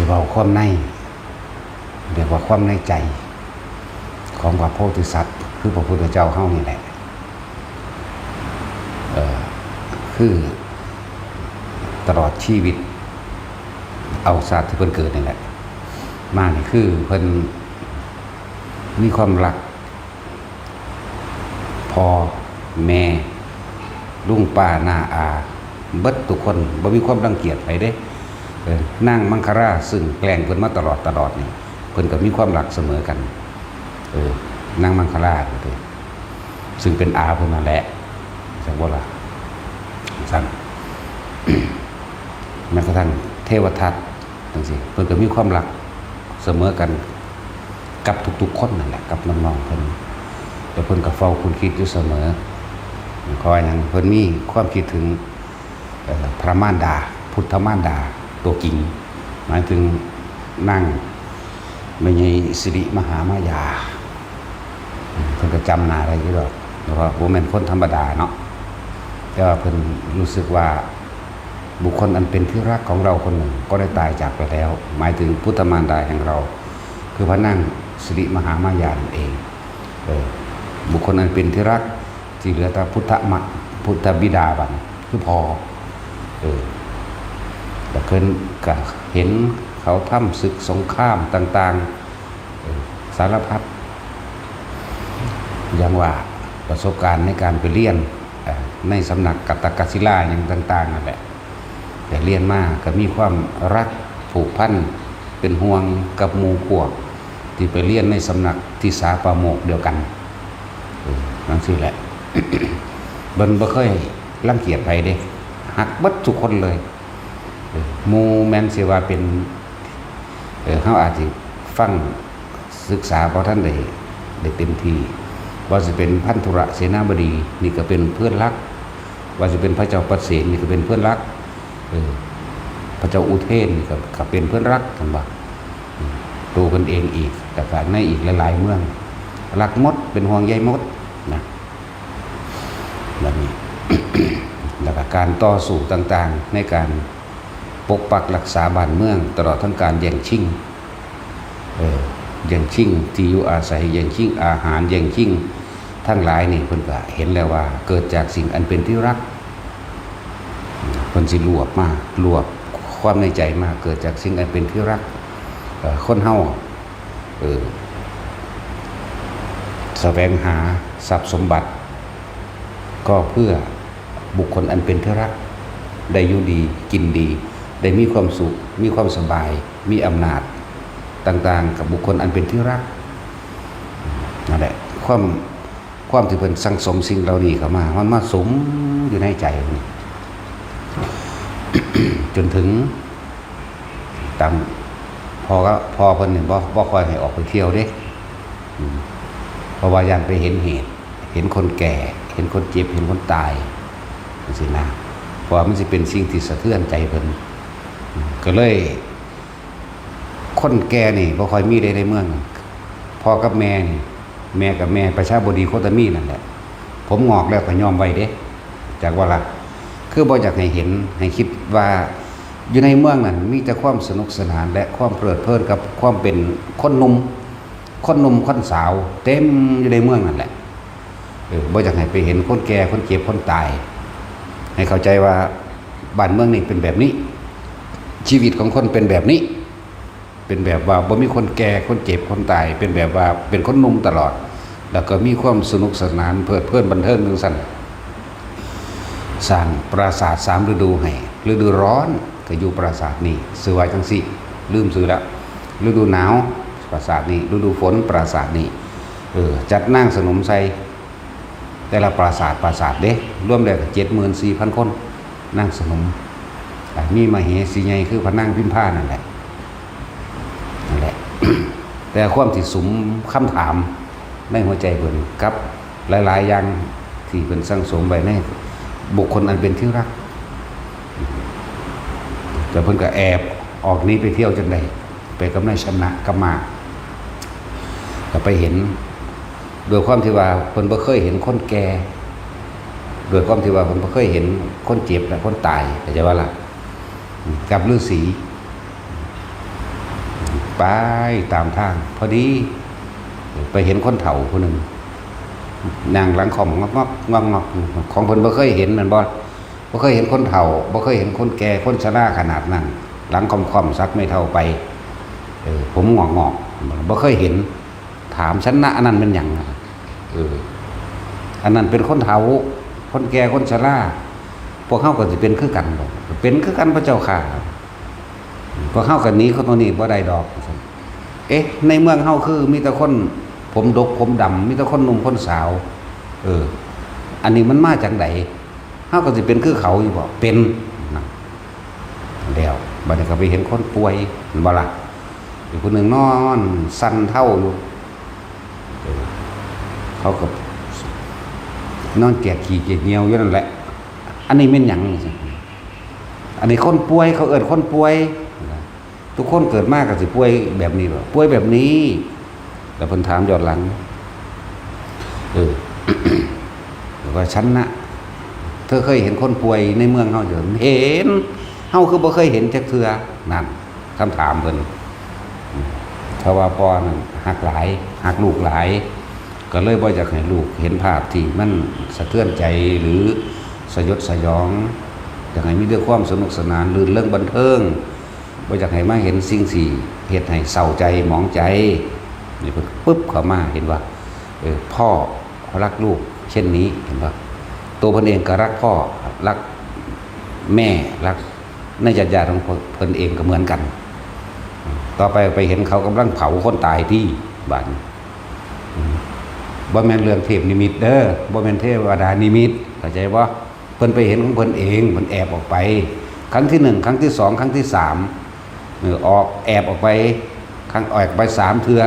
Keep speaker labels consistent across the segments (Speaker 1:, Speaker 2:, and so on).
Speaker 1: สิเว้าความในเรียกว่าความในใจของพระโพธิสัตว์คือพระพุทธเจ้าเฮานี่แหละคือตลอดชีวิตเอาศาสตร์ที่เพิ่นเกิดนี่แหละมานี่คือเพิ่นมีความรักพ่อแม่ลุงป้าน้าอาเบิดทุกคนบ่มีความรังเกียจไผเด้นางมังคราซึ่งแกล้งเพิ่นมาตลอดนี่เพิ่นก็มีความรักเสมอกันนางมังคราซึ่งเป็นอาเพิ่นนั่นแหละจังบ่ล่ะสั่น แม้กระทั่งเทวทัตจังซี่เพิ่นก็มีความรักเสมอกันกับทุกๆคนนั่นแหละกับน้องๆเพิ่นแต่เพิ่นก็เฝ้าคุณคิดอยู่เสมอคอยนั้นเพิ่นมีความคิดถึงพระมารดาพุทธมารดาตัวกิ่งหมายถึงนั่งไม่ใช่สิริมหามายาเพิ่นก็จำหน้าได้อยู่ดอกเพราะว่าบ่แม่นคนธรรมดาเนาะแต่ว่าเพิ่นรู้สึกว่าบุคคลอันเป็นที่รักของเราคนหนึ่งก็ได้ตายจากไปแล้วหมายถึงพุทธมารดาแห่งเราคือพระนั่งสิริมหามายานั่นเองบุคคลอันเป็นที่รักที่เหลือแต่พุทธบิดาบัดคือพอแต่เพิ่นก็เห็นเขาทำศึกสงครามต่างๆสารพัดอย่างว่าประสบการณ์ในการไปเรียนในสำนักกัตตกศิลาอย่างต่างๆนั่นแหละแต่เรียนมาก็มีความรักผูกพันเป็นห่วงกับหมู่พวกที่ไปเรียนในสำนักที่สาปาโมกเดียวกันนั่นสิแหละ เบิ่นบ่เคยรังเกียจไผเด้ฮักเบิดทุกคนเลยหมู่แม่นสิว่าเป็นเฮาอาจสิฟังศึกษาบ่ทันได้เต็มที่ว่าสิเป็นพันธุระเสนาบดีนี่ก็เป็นเพื่อนรักว่าสิเป็นพระเจ้าประเสนนี่ก็เป็นเพื่อนรักพระเจ้าอุเทนนี่ก็เป็นเพื่อนรักกันบ่ตัวเพิ่นเองอีกแต่ก็ในอีกหลายๆเมืองรักมดเป็นห่วงใยมดนะแบบนี้ แล้วก็การต่อสู้ต่างๆในการปกปักรักษาบ้านเมืองตลอดทั้งการแย่งชิงแย่งชิงที่อยู่อาศัยแย่งชิงอาหารแย่งชิงทั้งหลายนี่เพิ่นก็เห็นแล้วว่าเกิดจากสิ่งอันเป็นที่รักเพิ่นสิรวบความในใจมาเกิดจากสิ่งอันเป็นที่รักคนเฮาแสวงหาทรัพย์สมบัติก็เพื่อบุคคลอันเป็นที่รักได้อยู่ดีกินดีได้มีความสุขมีความสบายมีอำนาจต่างๆกับบุคคลอันเป็นที่รักนั่นแหละความที่เพิ่นสั่งสมสิ่งเหล่านี้เข้ามามันมาสมอยู่ในใจ จนถึงตามพอเพิ่นเนี่ยบ่ค่อยให้ออกไปเที่ยวเด้เพราะว่าย่านไปเห็นเหตุเห็นคนแก่เห็นคนเจ็บเห็นคนตายจังซี่นะเพราะมันสิเป็นสิ่งที่สะเทือนใจเพิ่นก็เลยคนแก่นี่บ่ค่อยมีได้ในเมืองพ่อกับแม่นี่แม่กับแม่ประชาบดีโคตมีนั่นแหละผมงอกแล้วก็ยอมไว้เด้จากว่าล่ะคือบ่อยากให้เห็นให้คิดว่าอยู่ในเมืองนั้นมีแต่ความสนุกสนานและความเพลิดเพลินกับความเป็นคนหนุ่มคนสาวเต็มอยู่ในเมืองนั่นแหละบ่อยากให้ไปเห็นคนแก่คนเจ็บคนตายให้เข้าใจว่าบ้านเมืองนี่เป็นแบบนี้ชีวิตของคนเป็นแบบนี้เป็นแบบว่าบ่มีคนแก่คนเจ็บคนตายเป็นแบบว่าเป็นคนหนุ่มตลอดแล้วก็มีความสนุกสนานเพลิดเพลินบันเทิงจังซั่นสร้างปราสาท3ฤดูให้ฤดูร้อนก็อยู่ปราสาทนี้ชื่อว่าจังซี่ลืมชื่อแล้วฤดูหนาวปราสาทนี้ฤดูฝนปราสาทนี้จัดนางสนมใส่แต่ละปราสาทเด้รวมแล้ว 74,000 คนนางสนมมีมเหสีใหญ่คือพระนางพิมพานั่นแหละ แต่ความที่สุมคำถามในหัวใจเพิ่นกับหลายๆอย่างที่เพิ่นสั่งสมไว้ในบุคคลอันเป็นที่รักแต่เพิ่นก็แอบออกนี้ไปเที่ยวจังได๋ไปกับนายชนะกับมาก็ไปเห็นโดยความที่ว่าเพิ่นบ่เคยเห็นคนแก่โดยความที่ว่าเพิ่นบ่เคยเห็นคนเจ็บและคนตายเข้าใจว่าล่ะกับฤาษี ไปตามทางพอดีไปเห็นคนเฒ่าคนหนึ่งนางหลังคอมงอกงอกงอกของเพิ่นบ่เคยเห็นมันบ่เคยเห็นคนเฒ่าบ่เคยเห็นคนแก่คนชราขนาดนั้นหลังคอมซักไม่เท่าไปผมงอกบ่เคยเห็นถามฉันนะอันนั้นเป็นหยังอันนั้นเป็นคนเฒ่าคนแก่คนชราพวกเฮาก็สิเป็นคือกันบ่เป็นคือกันพระเจ้าค่ะพวกเฮากันนี้คนตัวนี้บ่ได้ดอกในเมืองเฮาคือมีแต่คนผมดกผมดำมีแต่คนหนุ่มคนสาวอันนี้มันมาจากไหนเฮาก็สิเป็นคือเขาอยู่บ่เป็นนะแล้วบัดนี้ก็ไปเห็นคนป่วยบ่ล่ะอีกคนหนึ่งนอนสั่นเท่าอยู่เขาก็นอนแกะขี้เกียจเหี่ยวอยู่นั่นแหละอันนี้เป็นหยังอันนี้คนป่วยเขาเอิ้นคนป่วยทุกคนเกิดมาก็สิป่วยแบบนี้บ่ป่วยแบบนี้แล้วเพิ่นถามย้อนหลังว่าฉันนะเธอเคยเห็นคนป่วยในเมืองเฮาอยู่เห็นเฮาคือบ่เคยเห็นจักเทื่อนั่นคำถามเพิ่นเพราะว่าพ่อนั่นหักหลายหักลูกหลายก็เลยบ่อยากให้ลูกเห็นภาพที่มันสะเทือนใจหรือสยดสยองอยากให้มีแต่ความสนุกสนานลื่นเริงบันเทิงบ่อยากให้มาเห็นสิ่งที่เฮ็ดให้เศร้าใจหมองใจนี่เพิ่นปึ๊บเข้ามาเห็นว่าพ่อรักลูกเช่นนี้เห็นป่ะตัวเพิ่นเองก็รักพ่อรักแม่รักในญาติๆของเพิ่นเองก็เหมือนกันต่อไปเห็นเขากำลังเผาคนตายที่บ้านบ่แม่นเรื่องเทพนิมิตเด้อบ่แม่นเทวดานิมิตเข้าใจบ่เพิ่นไปเห็นของเพิ่นเองเพิ่นแอบออกไปครั้งที่1ครั้งที่2ครั้งที่3ออกแอบออกไปครั้งออกไป3เทื่อ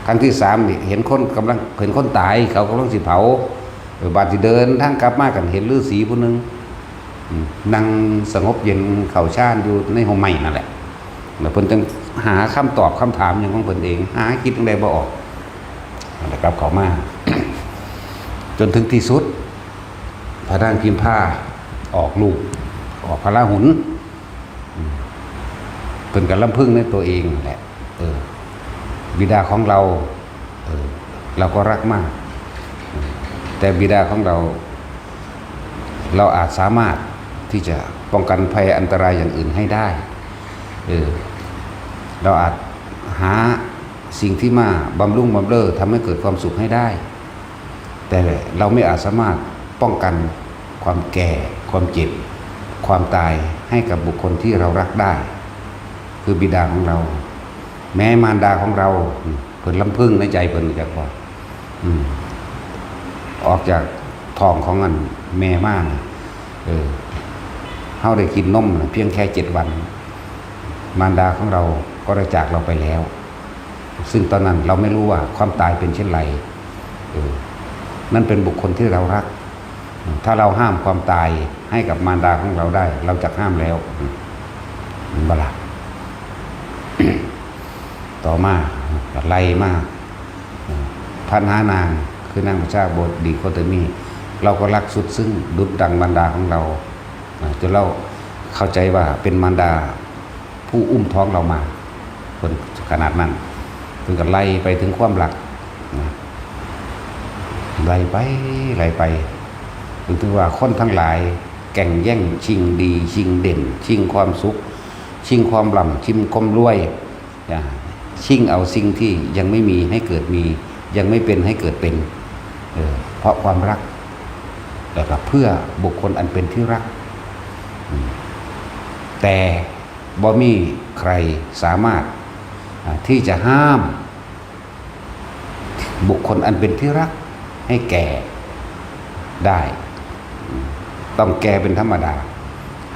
Speaker 1: ครั้งที่3นี่เห็นคนกำลังเห็นคนตายเขากำลังสิเผาบาดสิเดินทางกลับมากันเห็นฤาษีผู้นึงนั่งสงบเย็นเข้าฌานอยู่ในห้องไม้นั่นแหละแล้วเพิ่นจึงหาคำตอบคำถามอย่างของเพิ่นเองหาคิดจังได๋บ่ออกแล้วกลับเข้ามา จนถึงที่สุดพระนางพิมพาออกลูกออกพระราหุลเพิ่นก็ลำพึงในตัวเองแหละบิดาของเราเราก็รักมากแต่บิดาของเราอาจสามารถที่จะป้องกันภัยอันตรายอย่างอื่นให้ได้เราอาจหาสิ่งที่มาบำรุงบำเรอทำให้เกิดความสุขให้ได้แต่เราไม่อาจสามารถป้องกันความแก่ความเจ็บความตายให้กับบุคคลที่เรารักได้คือบิดาของเราแม้มารดาของเราเพิ่นลำพึงในใจเพิ่นจักว่าออกจากท้องของอันแม่มาเฮาได้กินนมเพียงแค่7 วันมารดาของเราก็ได้จากเราไปแล้วซึ่งตอนนั้นเราไม่รู้ว่าความตายเป็นเช่นไรนั่นเป็นบุคคลที่เรารักถ้าเราห้ามความตายให้กับมารดาของเราได้เราจะห้ามแล้วบลา ต่อมาไล่มาพันหานางคือนางพระเจ้าบดีโคตมีเราก็รักสุดซึ่งดุจดังมารดาของเราจนเราเข้าใจว่าเป็นมารดาผู้อุ้มท้องเรามาคนขนาดนั้นถึงกับไล่ไปถึงความรักไล่ไปถึงว่าคนทั้งหลายแก่งแย่งชิงดีชิงเด่นชิงความสุขชิงความร่ำชิงความรวยชิงเอาสิ่งที่ยังไม่มีให้เกิดมียังไม่เป็นให้เกิดเป็นเพราะความรักแต่ก็เพื่อบุคคลอันเป็นที่รักแต่บ่มีใครสามารถที่จะห้ามบุคคลอันเป็นที่รักให้แก่ได้ต้องแก่เป็นธรรมดา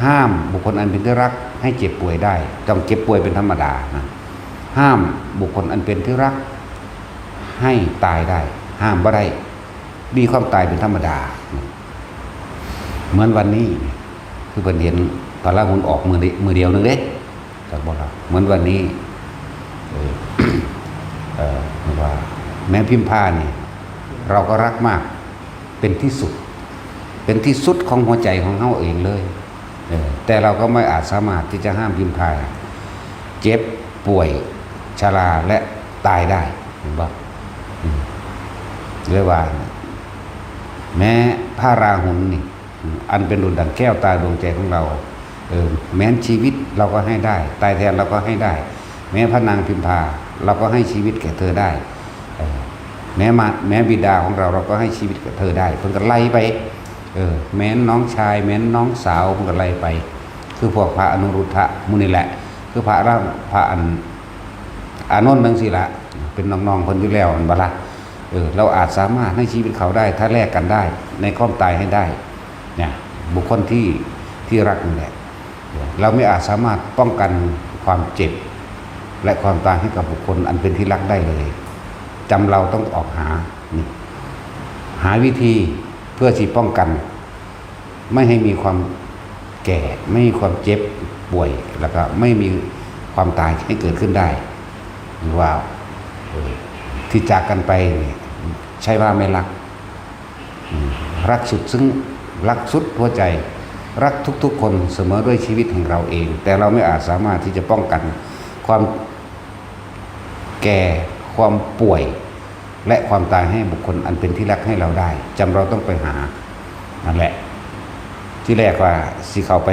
Speaker 1: ห้ามบุคคลอันเป็นที่รักให้เจ็บป่วยได้ต้องเจ็บป่วยเป็นธรรมดานะห้ามบุคคลอันเป็นที่รักให้ตายได้ห้ามบ่ได้มีความตายเป็นธรรมดาเหมือนวันนี้คือเพิ่นเห็นพระราหุลออกมือเดียวนึงเด้จากบ่ล่ะเหมือนวันนี้ว่าแม้พิมพานี่เราก็รักมากเป็นที่สุดของหัวใจของเฮาเองเลยแต่เราก็ไม่อาจสามารถที่จะห้ามพิมพาเจ็บ ป่วยชราและตายได้เห็นบ่เรียกว่าแม้พระราหุลนี่อันเป็นดุจดั่งแก้วตาดวงใจของเราแม้ชีวิตเราก็ให้ได้ตายแทนเราก็ให้ได้ แม้พระนางพิมพาเราก็ให้ชีวิตแก่เธอได้แม้บิดาของเราก็ให้ชีวิตแก่เธอได้เพิ่นก็ไล่ไปแม้น้องชายแม้น้องสาวเพิ่นก็ไล่ไปคือพวกพระอนุรุทธะมุนี่แหละคือพระอานนท์นั่นสิละเป็นน้องๆคนอยู่แล้วอันบ่ล่ะเราอาจสามารถให้ชีวิตเขาได้ถ้าแลกกันได้ในความตายให้ได้เนี่ยบุคคลที่รักนี่แหละเราไม่อาจสามารถป้องกันความเจ็บและความตายให้กับบุคคลอันเป็นที่รักได้เลยจำเราต้องออกหาวิธีเพื่อที่ป้องกันไม่ให้มีความแก่ไม่มีความเจ็บป่วยแล้วก็ไม่มีความตายให้เกิดขึ้นได้หรือว่าที่จากกันไปใช่ว่าไม่รักสุดซึ่งรักสุดหัวใจรักทุกๆคนเสมอด้วยชีวิตของเราเองแต่เราไม่อาจสามารถที่จะป้องกันความแก่ความป่วยและความตายให้บุคคลอันเป็นที่รักให้เราได้จำเราต้องไปหานั่นแหละที่แรกว่าสิเขาไป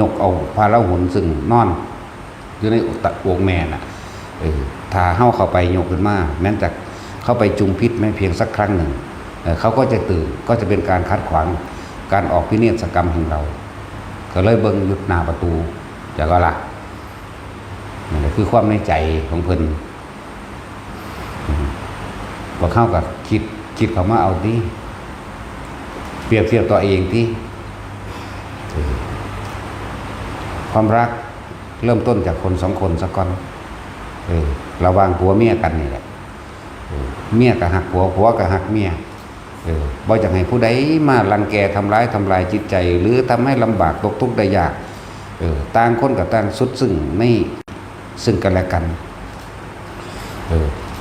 Speaker 1: ยกเอาพาราหุลซึ่งนอนอยู่ในอกแม่น่ะถ้าเข้าไปยกขึ้นมาแม้แต่เข้าไปจุมพิษแม้เพียงสักครั้งหนึ่งเขาก็จะตื่นก็จะเป็นการคัดขวางการออกพิเนศกรรมของเราก็เลยเบิ่งยุดหน้าประตูจากก็ละนั่นคือความในใจของเพิ่นพอเข้ากับคิดเขามาเอาที่เปรียบเทียบตัวเองที่ความรักเริ่มต้นจากคนสองคนสักก่อนระหว่างผัวเมียกันนี่แหละเมียก็หักผัวก็หักเมียบ่อยากให้ผู้ใดมารังแกทำร้ายจิตใจหรือทำให้ลำบากตกทุกข์ได้ยากต่างคนกับต่างสุดซึ่งกันและกัน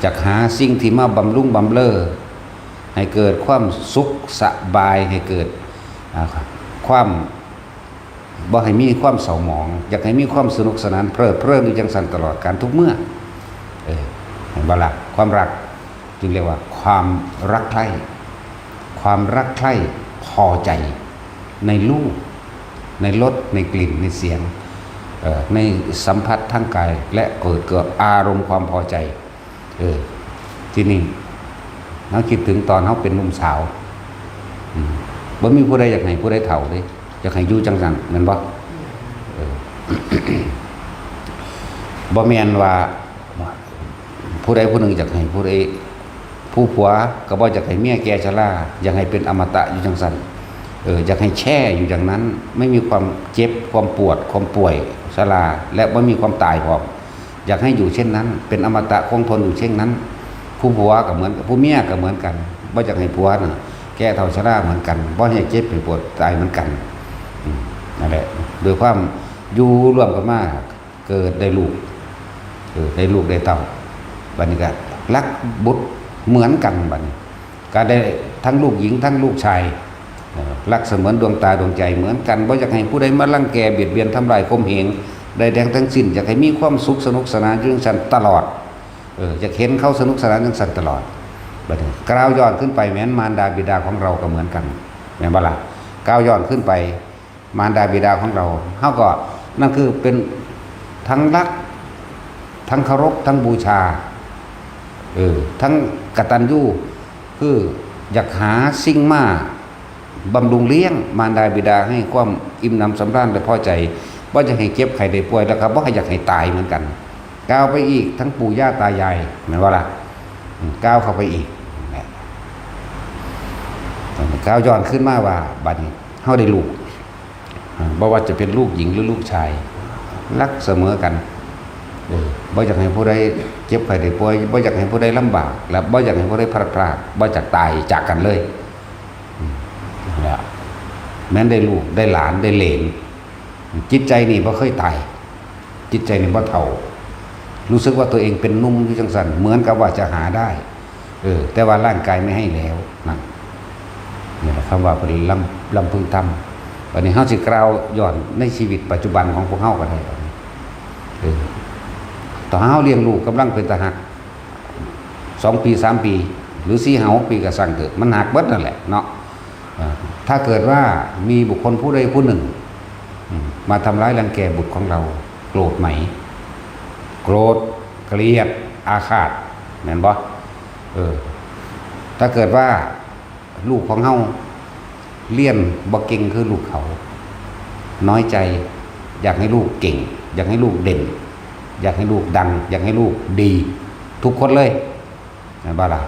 Speaker 1: จากหาสิ่งที่มาบำรุงบำเรอให้เกิดความสุขสบายให้เกิดความบ่ให้มีความเศร้าหมองอยากให้มีความสนุกสนานเพลิดเพลินอยู่จังสันตลอดการทุกเมื่อเห็นบ่ล่ะความรักจึงเรียกว่าความรักใคร่พอใจในรูปในรสในกลิ่นในเสียงในสัมผัสทางกายและเกิดอารมณ์ความพอใจที่นี่เราคิดถึงตอนเขาเป็นหนุ่มสาวบ่มีผู้ใดอยากให้ผู้ใดเฒ่าเลยอยากให้อยู่จังสันแม่นบ่บ่แม่นว่าผู้ใดผู้หนึ่งอยากให้ผู้ใดผู้ผัวก็บ่อยากให้เมียแก่ชราอยากให้เป็นอมตะอยู่จังสันอยากให้แช่อยู่อย่างนั้นไม่มีความเจ็บความปวดความป่วยชราและบ่มีความตายพร้อมอยากให้อยู่เช่นนั้นเป็นอมตะคงทนอยู่เช่นนั้นผู้ผัวก็เหมือนผู้เมียก็เหมือนกันบ่อยากให้ผัวน่ะแก่เฒ่าชราเหมือนกันบ่ให้เจ็บให้ปวดตายเหมือนกันนั่นแหละโดยความอยู่ร่วมกันมาเกิดได้ลูกได้เต้าบัดนี้ก็รักบุตรเหมือนกันบัดนี้ก็ได้ทั้งลูกหญิงทั้งลูกชายรักเสมือนดวงตาดวงใจเหมือนกันบ่อยากให้ผู้ใดมารังแกเบียดเบียนทำลายข่มเหงใดแดงทั้งสิ้นอยากให้มีความสุขสนุกสนานจังซั่นตลอดอยากเห็นเขาสนุกสนานจังซั่นตลอดบัดนี้กล่าวย้อนขึ้นไปแม้นมารดาบิดาของเราก็เหมือนกันแม่นบ่ล่ะกล่าวย้อนขึ้นไปมารดาบิดาของเราเฮาก็นั่นคือเป็นทั้งรักทั้งเคารพทั้งบูชาทั้งกตัญญูคืออยากหาสิ่งมาบำรุงเลี้ยงมารดาบิดาให้ความอิ่มหนำสำราญและพอใจบ่จะให้เจ็บไข้ได้ป่วยแล้วครับบ่ให้อยากให้ตายเหมือนกันก้าวไปอีกทั้งปู่ย่าตายายแม่นว่าล่ะก้าวเข้าไปอีกก้าวย้อนขึ้นมาว่าบัดนี้เฮาได้ลูกบ่ว่าจะเป็นลูกหญิงหรือลูกชายรักเสมอกันบ่อยากให้ผู้ใดเจ็บไข้ได้ป่วยบ่อยากให้ผู้ใดลำบากและบ่อยากให้ผู้ใดพลาดบ่อยากตายจากกันเลยแล้วแม้นได้ลูกได้หลานได้เหลนจิตใจนี่บ่เคยตายจิตใจนี่บ่เฒ่ารู้สึกว่าตัวเองเป็นนุ่มอยู่จังซั่นเหมือนกับว่าจะหาได้แต่ว่าร่างกายไม่ให้แล้วนั่นนี่แหละคำว่าเป็นลำพึงทำวันนี้เฮาสิกล่าวย้อนในชีวิตปัจจุบันของพวกเฮาก็ได้เฮ ต่อเฮาเลี้ยงลูกกำลังเป็นตาหัก2 ปี3 ปีหรือ4 5 6 ปีก็สั่งเถอะมันหักเบิดนั่นแหละเนาะถ้าเกิดว่ามีบุคคลผู้ใดผู้หนึ่งมาทำร้ายรังแกบุตรของเราโกรธไหมโกรธเกลียดอาฆาตแม่นบ่ถ้าเกิดว่าลูกของเฮาเลี้ยนบ่เก่งคือลูกเขาน้อยใจอยากให้ลูกเก่งอยากให้ลูกเด่นอยากให้ลูกดังอยากให้ลูกดีทุกคนเลยนะบ้าล่ะ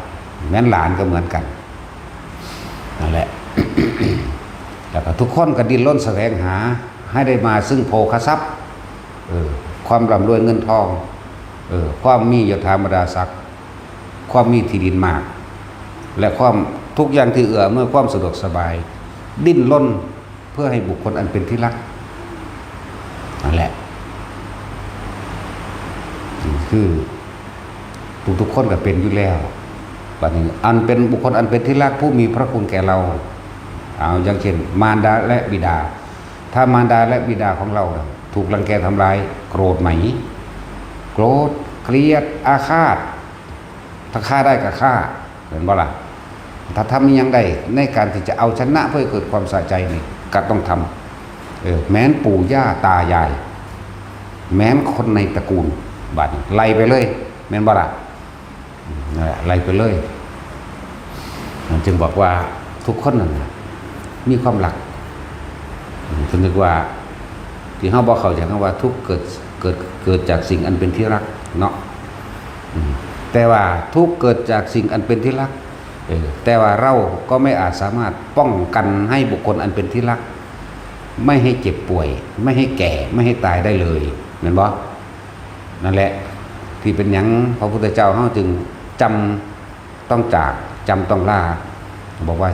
Speaker 1: แม้นหลานก็เหมือนกันนั่นแหละ แล้วก็ทุกคนก็ดิ้นรนแสวงหาให้ได้มาซึ่งโภคทรัพย์ความร่ำรวยเงินทองความมียศถาบรรดาศักดิ์ความมีที่ดินมากและความทุกอย่างที่เอื้อเมื่อความสะดวกสบายดิ้นรนเพื่อให้บุคคลอันเป็นที่รักนั่นแหละคือทุกคนก็เป็นอยู่แล้วบัดนี้อันเป็นบุคคลอันเป็นที่รักผู้มีพระคุณแก่เราเอาอย่างเช่นมารดาและบิดาถ้ามารดาและบิดาของเราถูกรังแกทำร้ายโกรธไหมโกรธเกลียดอาฆาตถ้าฆ่าได้ก็ฆ่าเห็นบ่ล่ะถ้าทำยังได้ในการที่จะเอาชนะเพื่อเกิดความสะใจนี่ก็ต้องทำแม้นปู่ย่าตายายแม้นคนในตระกูลบัดไล่ไปเลยแม่นบ่ล่ะไล่ไปเลยจึงบอกว่าทุกคนนั่นมีความหลักถึงนึกว่าที่เฮาบ่เข้าใจคำว่าทุกเกิดจากสิ่งอันเป็นที่รักเนาะแต่ว่าทุกเกิดจากสิ่งอันเป็นที่รักแต่ว่าเราก็ไม่อาจสามารถป้องกันให้บุคคลอันเป็นที่รักไม่ให้เจ็บป่วยไม่ให้แก่ไม่ให้ตายได้เลยแม่นบ่นั่นแหละที่เป็นหยังพระพุทธเจ้าเฮาจึงจำต้องจากจำต้องลาบอกว่า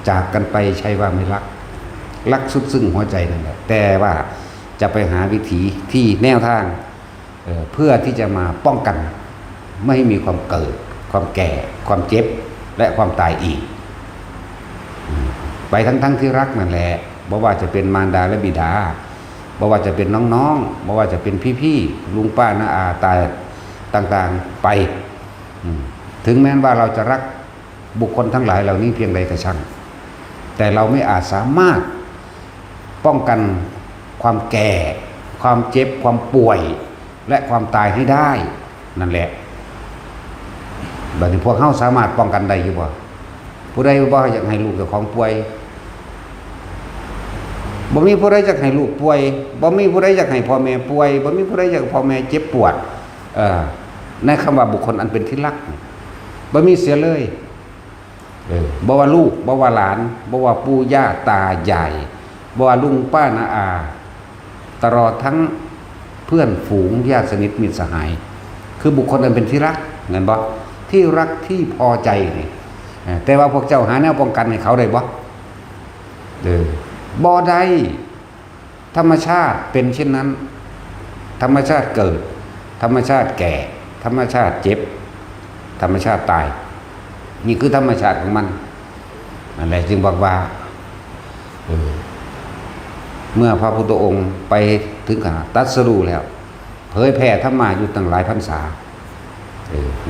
Speaker 1: จากกันไปใช่ว่าไม่รักสุดซึ่งหัวใจนั่นแหละแต่ว่าจะไปหาวิธีที่แนวทางเพื่อที่จะมาป้องกันไม่ให้มีความเกิดความแก่ความเจ็บและความตายอีกไปทั้งที่รักนั่นแหละบ่ว่าจะเป็นมารดาและบิดาบ่ว่าจะเป็นน้องๆบ่ว่าจะเป็นพี่ๆลุงป้าน้าอาตาต่างๆไปถึงแม้ว่าเราจะรักบุคคลทั้งหลายเหล่านี้เพียงใดก็ช่างแต่เราไม่อาจสามารถป้องกันความแก่ความเจ็บความป่วยและความตายให้ได้นั่นแหละบัดนี้พวกเฮาสามารถป้องกันได้อยู่บ่ผู้ใดบ่อยากให้ลูกเจ้าของป่วยบ่มีผู้ใดอยากให้ลูกป่วยบ่มีผู้ใดอยากให้พ่อแม่ป่วยบ่มีผู้ใดอยากให้พ่อแม่เจ็บปวดในคำว่าบุคคลอันเป็นที่รักบ่มีเสียเลยบ่ว่าลูกบ่ว่าหลานบ่ว่าปู่ย่าตายายบ่ว่าลุงป้าน้าอาตลอดทั้งเพื่อนฝูงญาติสนิทมิตรสหายคือบุคคลอันเป็นที่รักเงินบ่ที่รักที่พอใจนี่แต่ว่าพวกเจ้าหาแนวป้องกันให้เขาได้บ่บ่ได้ธรรมชาติเป็นเช่นนั้นธรรมชาติเกิดธรรมชาติแก่ธรรมชาติเจ็บธรรมชาติตายนี่คือธรรมชาติของมันนั่นแหละจึงบอกว่าเมื่อพระพุทธองค์ไปถึงขนาดตรัสรู้แล้วเผยแผ่ธรรมะอยู่ตั้งหลายพรรษา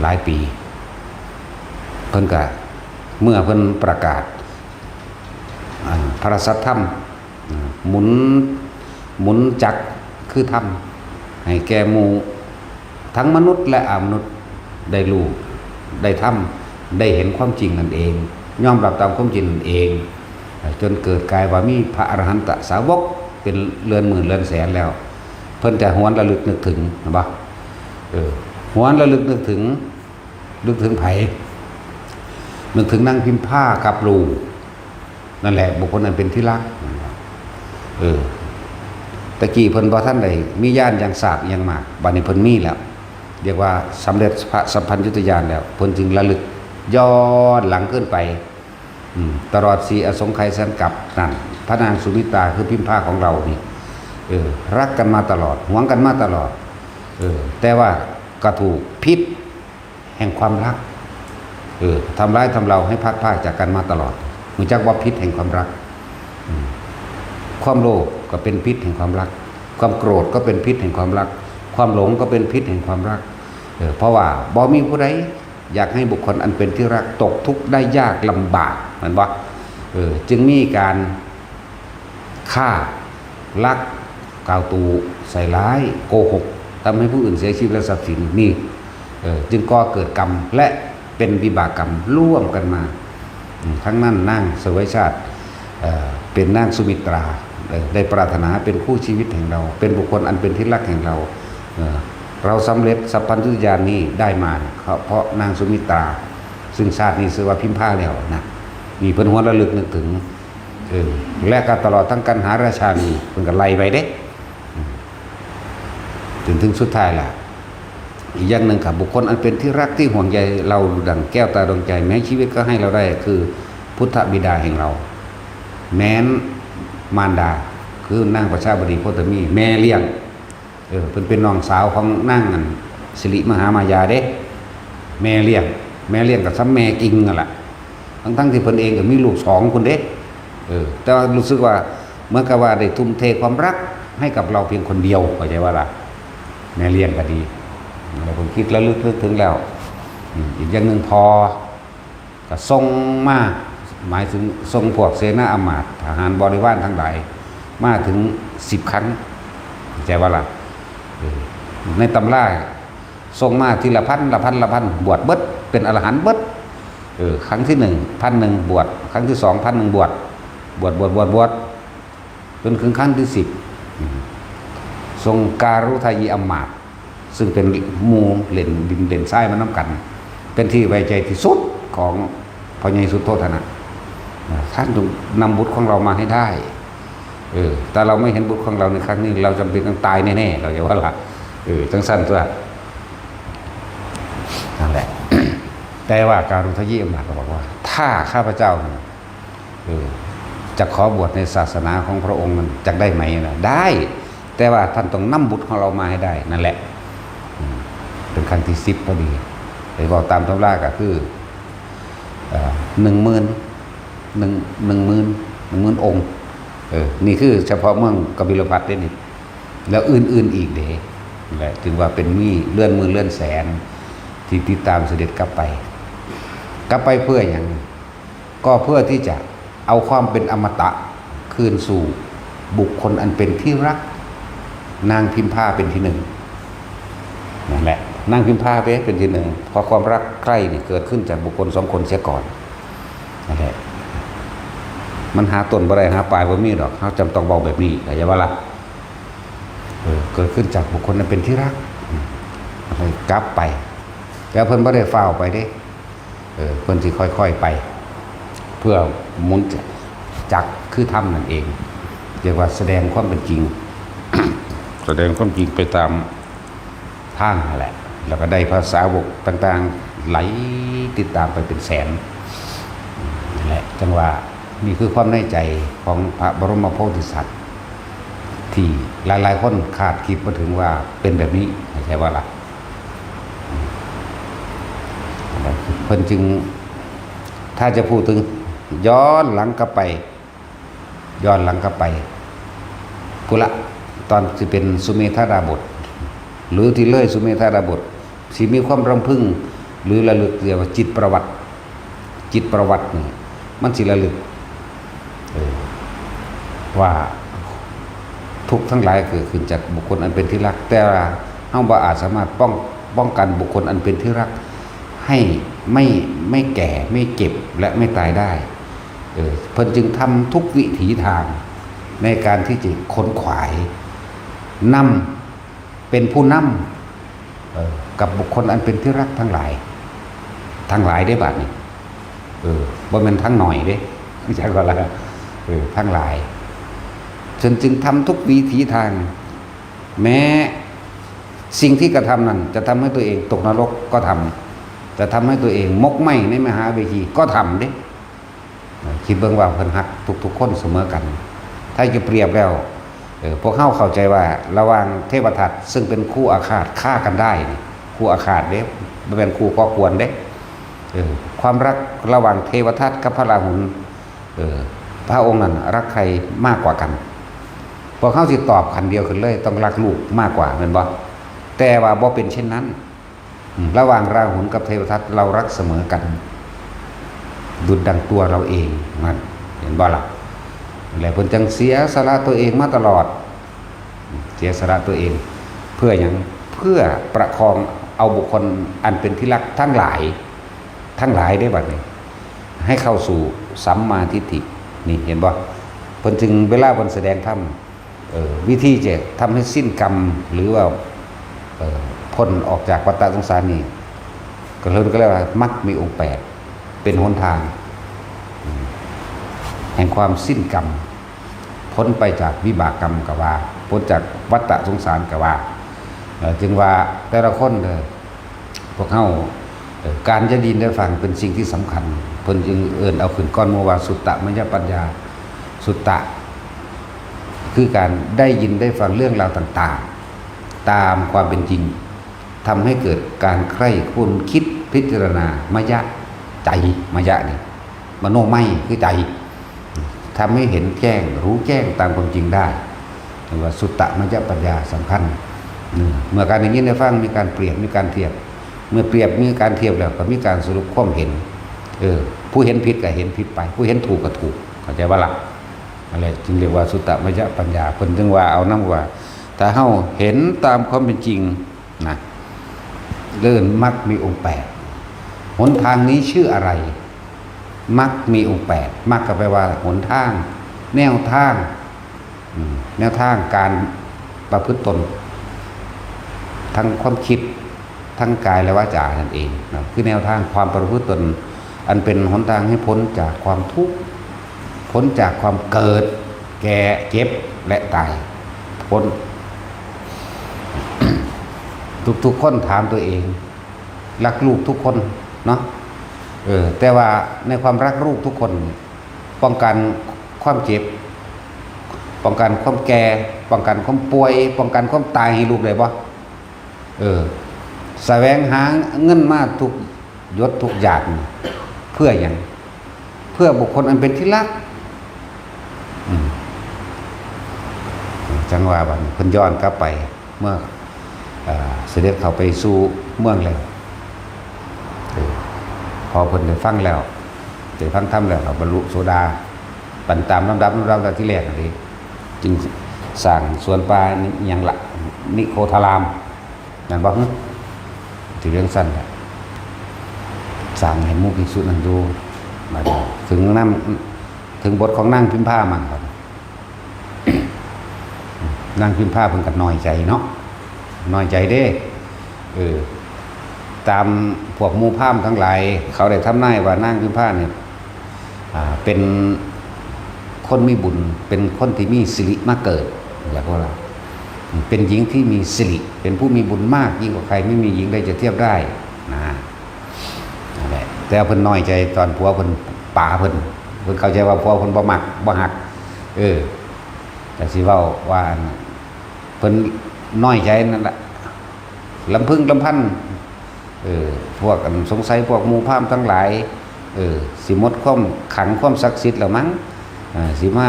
Speaker 1: หลายปีเพิ่นก็เมื่อเพิ่นประกาศพระสัทธรรมหมุนจักรคือธรรมให้แก่หมู่ทั้งมนุษย์และอมนุษย์ได้รู้ได้ทำได้เห็นความจริงนั่นเองยอมรับตามความจริงนั่นเองจนเกิดกลายว่ามีพระอรหันตสาวกเป็นเรือนหมื่นเรือนแสนแล้วเพิ่นจะหวนระลึกนึกถึงนะบ่หวนระลึกนึกถึงไผนึกถึงนางพิมพากับลูกนั่นแหละบุคคลนั้นเป็นที่รักตะกี้เพิ่นบ่ทันได้มีญาณอย่างสากอย่างมากบัดนี้เพิ่นมีแล้วเรียกว่าสำเร็จพระสัมพันธยุตญาณแล้วเพิ่นจึงระลึกย้อนหลังขึ้นไปตลอด4อสงไขยแสนกับนั่นพระนางสุมิตราคือพิมพาของเรานี่รักกันมาตลอดหวงกันมาตลอดแต่ว่าก็ถูกพิษแห่งความรักทำร้ายทำเราให้พัดพรากจากกันมาตลอดรู้จักว่าพิษแห่งความรักความโลภก็เป็นพิษแห่งความรักความโกรธก็เป็นพิษแห่งความรัก ความหลงก็เป็นพิษแห่งความรักเพราะว่าบ่มีผู้ใดอยากให้บุคคลอันเป็นที่รักตกทุกข์ได้ยากลำบากเหมือนว่าจึงมีการฆ่าลักกล่าวตูใส่ร้ายโกหกทำให้ผู้อื่นเสียชีวิตและทรัพย์สินนี่จึงก่อเกิดกรรมและเป็นวิบากกรรมร่วมกันมาทั้งนั้นนั่งเสวยชาติเป็นนางสุมิตราได้ปรารถนาเป็นคู่ชีวิตแห่งเราเป็นบุคคลอันเป็นที่รักแห่งเราเราสำเร็จสัพพัญญุญาณนี้ได้มาเพราะนางสุมิตราซึ่งชาตินี้ชื่อว่าพิมพาแล้วนะมีเพิ่นหัวระลึกนึกถึงและก็ตลอดทั้งกันหาราชานีเพิ่นก็ไล่ไปเด้ถึงสุดท้ายล่ะอีกอย่างหนึ่งครับบุคคลอันเป็นที่รักที่ห่วงใยเราดังแก้วตาดวงใจแม้ชีวิตก็ให้เราได้คือพุทธบิดาแห่งเราแม้นมารดาคือนางประชาบดีโคตมีแม่เลี้ยงเป็นน้องสาวของนางสิริมหามายาเด้แม่เลี้ยงกับซ้ำแม่กิงนั่นแหละทั้งที่เพิ่นเองก็มีลูก2คนเด้แต่รู้สึกว่าเมื่อกับว่าได้ทุ่มเทความรักให้กับเราเพียงคนเดียวเข้าใจว่าล่ะแม่เลี้ยงก็ดีเราผมคิดแล้วลึกถึงแล้วอีกอย่างหนึ่งพอก็ทรงมาหมายถึงทรงพวกเสนาอมาตย์ทหารบริวารทั้งหลายมาถึง10 ครั้งเข้าใจว่าล่ะในตำราทรงมาทีละพันบวชเบิดเป็นอรหันต์เบิดครั้งที่1,100บวชครั้งที่2,100บวชจนถึงครั้งที่10ทรงการุทายีอมาตย์ซึ่งเป็นหมู่เล่นดินเล่นทรายมาน้ำกัน เป็นที่ไว้ใจที่สุดของพระใหญ่สุโธทนะท่านต้องนำบุตรของเรามาให้ได้แต่เราไม่เห็นบุตรของเราในครั้งนี้เราจำเป็นต้องตายแน่ๆเราจะว่าละจังสั้นตัวนั่นแหละ แต่ว่าการุทายีอมาตย์บอกว่าถ้าข้าพเจ้าจะขอบวชในศาสนาของพระองค์มันจะได้ไหมนะได้แต่ว่าท่านต้องนำบุตรของเรามาให้ได้นั่นแหละเป็นครั้งที่10พอดีไปบอกตามตำราก็คือ10,000 องค์นี่คือเฉพาะเมืองกบิลพัสได้นี่แล้วอื่นๆอีกเด้แหละถึงว่าเป็นมีเลื่อนหมื่นเลื่อนแสนที่ติดตามเสด็จกลับไปเพื่ออย่างก็เพื่อที่จะเอาความเป็นอมตะคืนสู่บุคคลอันเป็นที่รักนางพิมพาเป็นที่1นั่นแหละนางพิมพาเป็นที่1เพราะความรักใกล้นี่เกิดขึ้นจากบุคคล2 คนเสียก่อนนั่นแหละมันหาต้นบ่ได้หาปลายบ่มีดอกเขาจำต้องบอกแบบนี้เข้าใจว่าล่ะเกิดขึ้นจากบุคคลนั้นเป็นที่รักเลยกลับไปแล้วเพิ่นบ่ได้ฟ้าวไปเด้เพิ่นสิค่อยๆไปเพื่อหมุนจักคือธรรมนั่นเองเรียกว่าแสดงความเป็นจริง แสดงความจริงไปตามทางนั่นแหละแล้วก็ได้ภาษาวกต่างๆไหลติดตามไปเป็นแสนนั่นแหละจังว่านี่คือความในใจของพระบรมโพธิสัตว์ที่หลายๆคนคาดคิดมาถึงว่าเป็นแบบนี้ใช่ว่าล่ะเพิ่นจึงถ้าจะพูดถึงย้อนหลังกลับไปกุละตอนที่เป็นสุเมธาดาบทหรือที่เลยสุเมธาดาบทสิมีความรำพึงหรือระลึกเรียกว่าจิตประวัตินี่มันสิระลึกว่าทุกทั้งหลายเกิดขึ้นจากบุคคลอันเป็นที่รักแต่เฮาบ่อาจสามารถป้องกันบุคคลอันเป็นที่รักให้ไม่แก่ไม่เจ็บและไม่ตายได้เพิ่นจึงทำทุกวิถีทางในการที่จะค้นขวายนำเป็นผู้นำกับบุคคลอันเป็นที่รักทั้งหลายได้บัดนี้บ่แม่นทั้งหน่อยเด้ไม่ใช่ก็แล้วทั้งหลายจึงทำทุกวิถีทางแม้สิ่งที่กระทำนั้นจะทำให้ตัวเองตกนรกก็ทำจะทำให้ตัวเองมกไหม้ในมหาเวทีก็ทำเด้คิดเบิ่งว่าเพิ่นฮักทุกคนเสมอกันถ้าจะเปรียบแล้วพวกเข้าใจว่าระหว่างเทพทัตซึ่งเป็นคู่อาฆาตฆ่ากันได้คู่อาฆาตเด้ไม่เป็นคู่ก่อควรเด้ความรักระหว่างเทวทัตกับพระราหุลพระองค์นั้นรักใครมากกว่ากันพวกเข้าสิตอบคันเดียวกันเลยต้องรักลูกมากกว่าเป็นบ่ แต่ว่าบ่เป็นเช่นนั้นระหว่างราหุลกับเทวทัตเรารักเสมอกันดุจดังตัวเราเองนั่นเห็นบ่ล่ะแล้วเพิ่นจังเสียสละตัวเองมาตลอดเสียสละตัวเองเพื่อหยังเพื่อประคองเอาบุคคลอันเป็นที่รักทั้งหลายได้บัดนี้ให้เข้าสู่สัมมาทิฏฐินี่เห็นบ่เพิ่นจึงเวลาเพิ่นแสดงธรรมวิธีจะทำให้สิ้นกรรมหรือว่าพ้นออกจากวัฏสงสารนี่ก็เรียกว่ามรรคมีองค์8เป็นหนทางแห่งความสิ้นกรรมพ้นไปจากวิบากกรรมก็ว่าพ้นจากวัฏสงสารก็ว่าจึงว่าแต่ละคนพวกเฮาการจะดินได้ฟังเป็นสิ่งที่สำคัญเพิ่นจึงเอาขึ้นก้อนโมว่าสุตตมยปัญญาสุตตะคือการได้ยินได้ฟังเรื่องราวต่างๆตามความเป็นจริงทำให้เกิดการใคร่ครวญคิดพิจารณามยะใจมยะนี่มโนไมคือใจทำให้เห็นแจ้งรู้แจ้งตามความจริงได้เรียกว่าสุตตมยปัญญาสำคัญเมื่อการอย่างนี้ได้ฟังมีการเปรียบมีการเทียบเมื่อเปรียบมีการเทียบแล้วก็มีการสรุปความเห็นผู้เห็นผิดก็เห็นผิดไปผู้เห็นถูกก็ถูกเข้าใจว่าล่ะอะไรจึงเรียกว่าสุตตมยปัญญาเพิ่นจึงว่าเอานำว่าถ้าเฮาเห็นตามความเป็นจริงนะเลื่อนมรรคมีองค์8หนทางนี้ชื่ออะไรมรรคมีองค์8มรรคก็แปลว่าหนทางแนวทางการประพฤติตนทั้งความคิดทั้งกายและวาจานั่นเองนะคือแนวทางความประพฤติตนอันเป็นหนทางให้พ้นจากความทุกข์พ้นจากความเกิดแก่เจ็บและตายพ้น ทุกคนถามตัวเองรักลูกทุกคนเนาะแต่ว่าในความรักลูกทุกคนป้องกันความเจ็บป้องกันความแก่ป้องกันความป่วยป้องกันความตายให้ลูกได้บ่แสวงหาเงินมาทุกยศทุกอย่างเพื่ออย่างเพื่อบุคคลอันเป็นที่รักจังหวะบัดเพิ่นย้อนกลับไปเมื่อเสด็จเข้าไปสู่เมืองแล้วพอเพิ่นได้ฟังแล้วได้ฟังธรรมแล้วบรรลุโสดาปันตามลำดับที่แรกนี่จึงสร้างสวนป่าอย่างละนิโคธารามนั่นบ่ที่เรื่องสั้นสร้างให้หมู่ภิกษุนั้นดูมาถึงบทของนางพิมพามันครับนางพิมพาเพิ่นก็น้อยใจเนาะน้อยใจเด้ตามพวกหมู่พราหมณ์ทั้งหลายเขาได้ทำนายว่านางพิมพาเนี่ยเป็นคนมีบุญเป็นคนที่มีสิริมาเกิดอยากว่าล่ะเป็นหญิงที่มีสิริเป็นผู้มีบุญมากยิ่งกว่าใครไม่มีหญิงใดจะเทียบได้นะนั่นแหละแต่เพิ่นน้อยใจตอนผัวเพิ่นป่าเพิ่นเข้าใจว่าผัวเพิ่นบ่มักบ่ฮักแต่สิเว้าว่าเพิ่นน้อยใจนั่นแหละลำพึงลำพันพวกสงสัยพวกหมู่พราหมณ์ทั้งหลายสิหมดความขังความศักดิ์สิทธิ์แล้วมั้งสิมา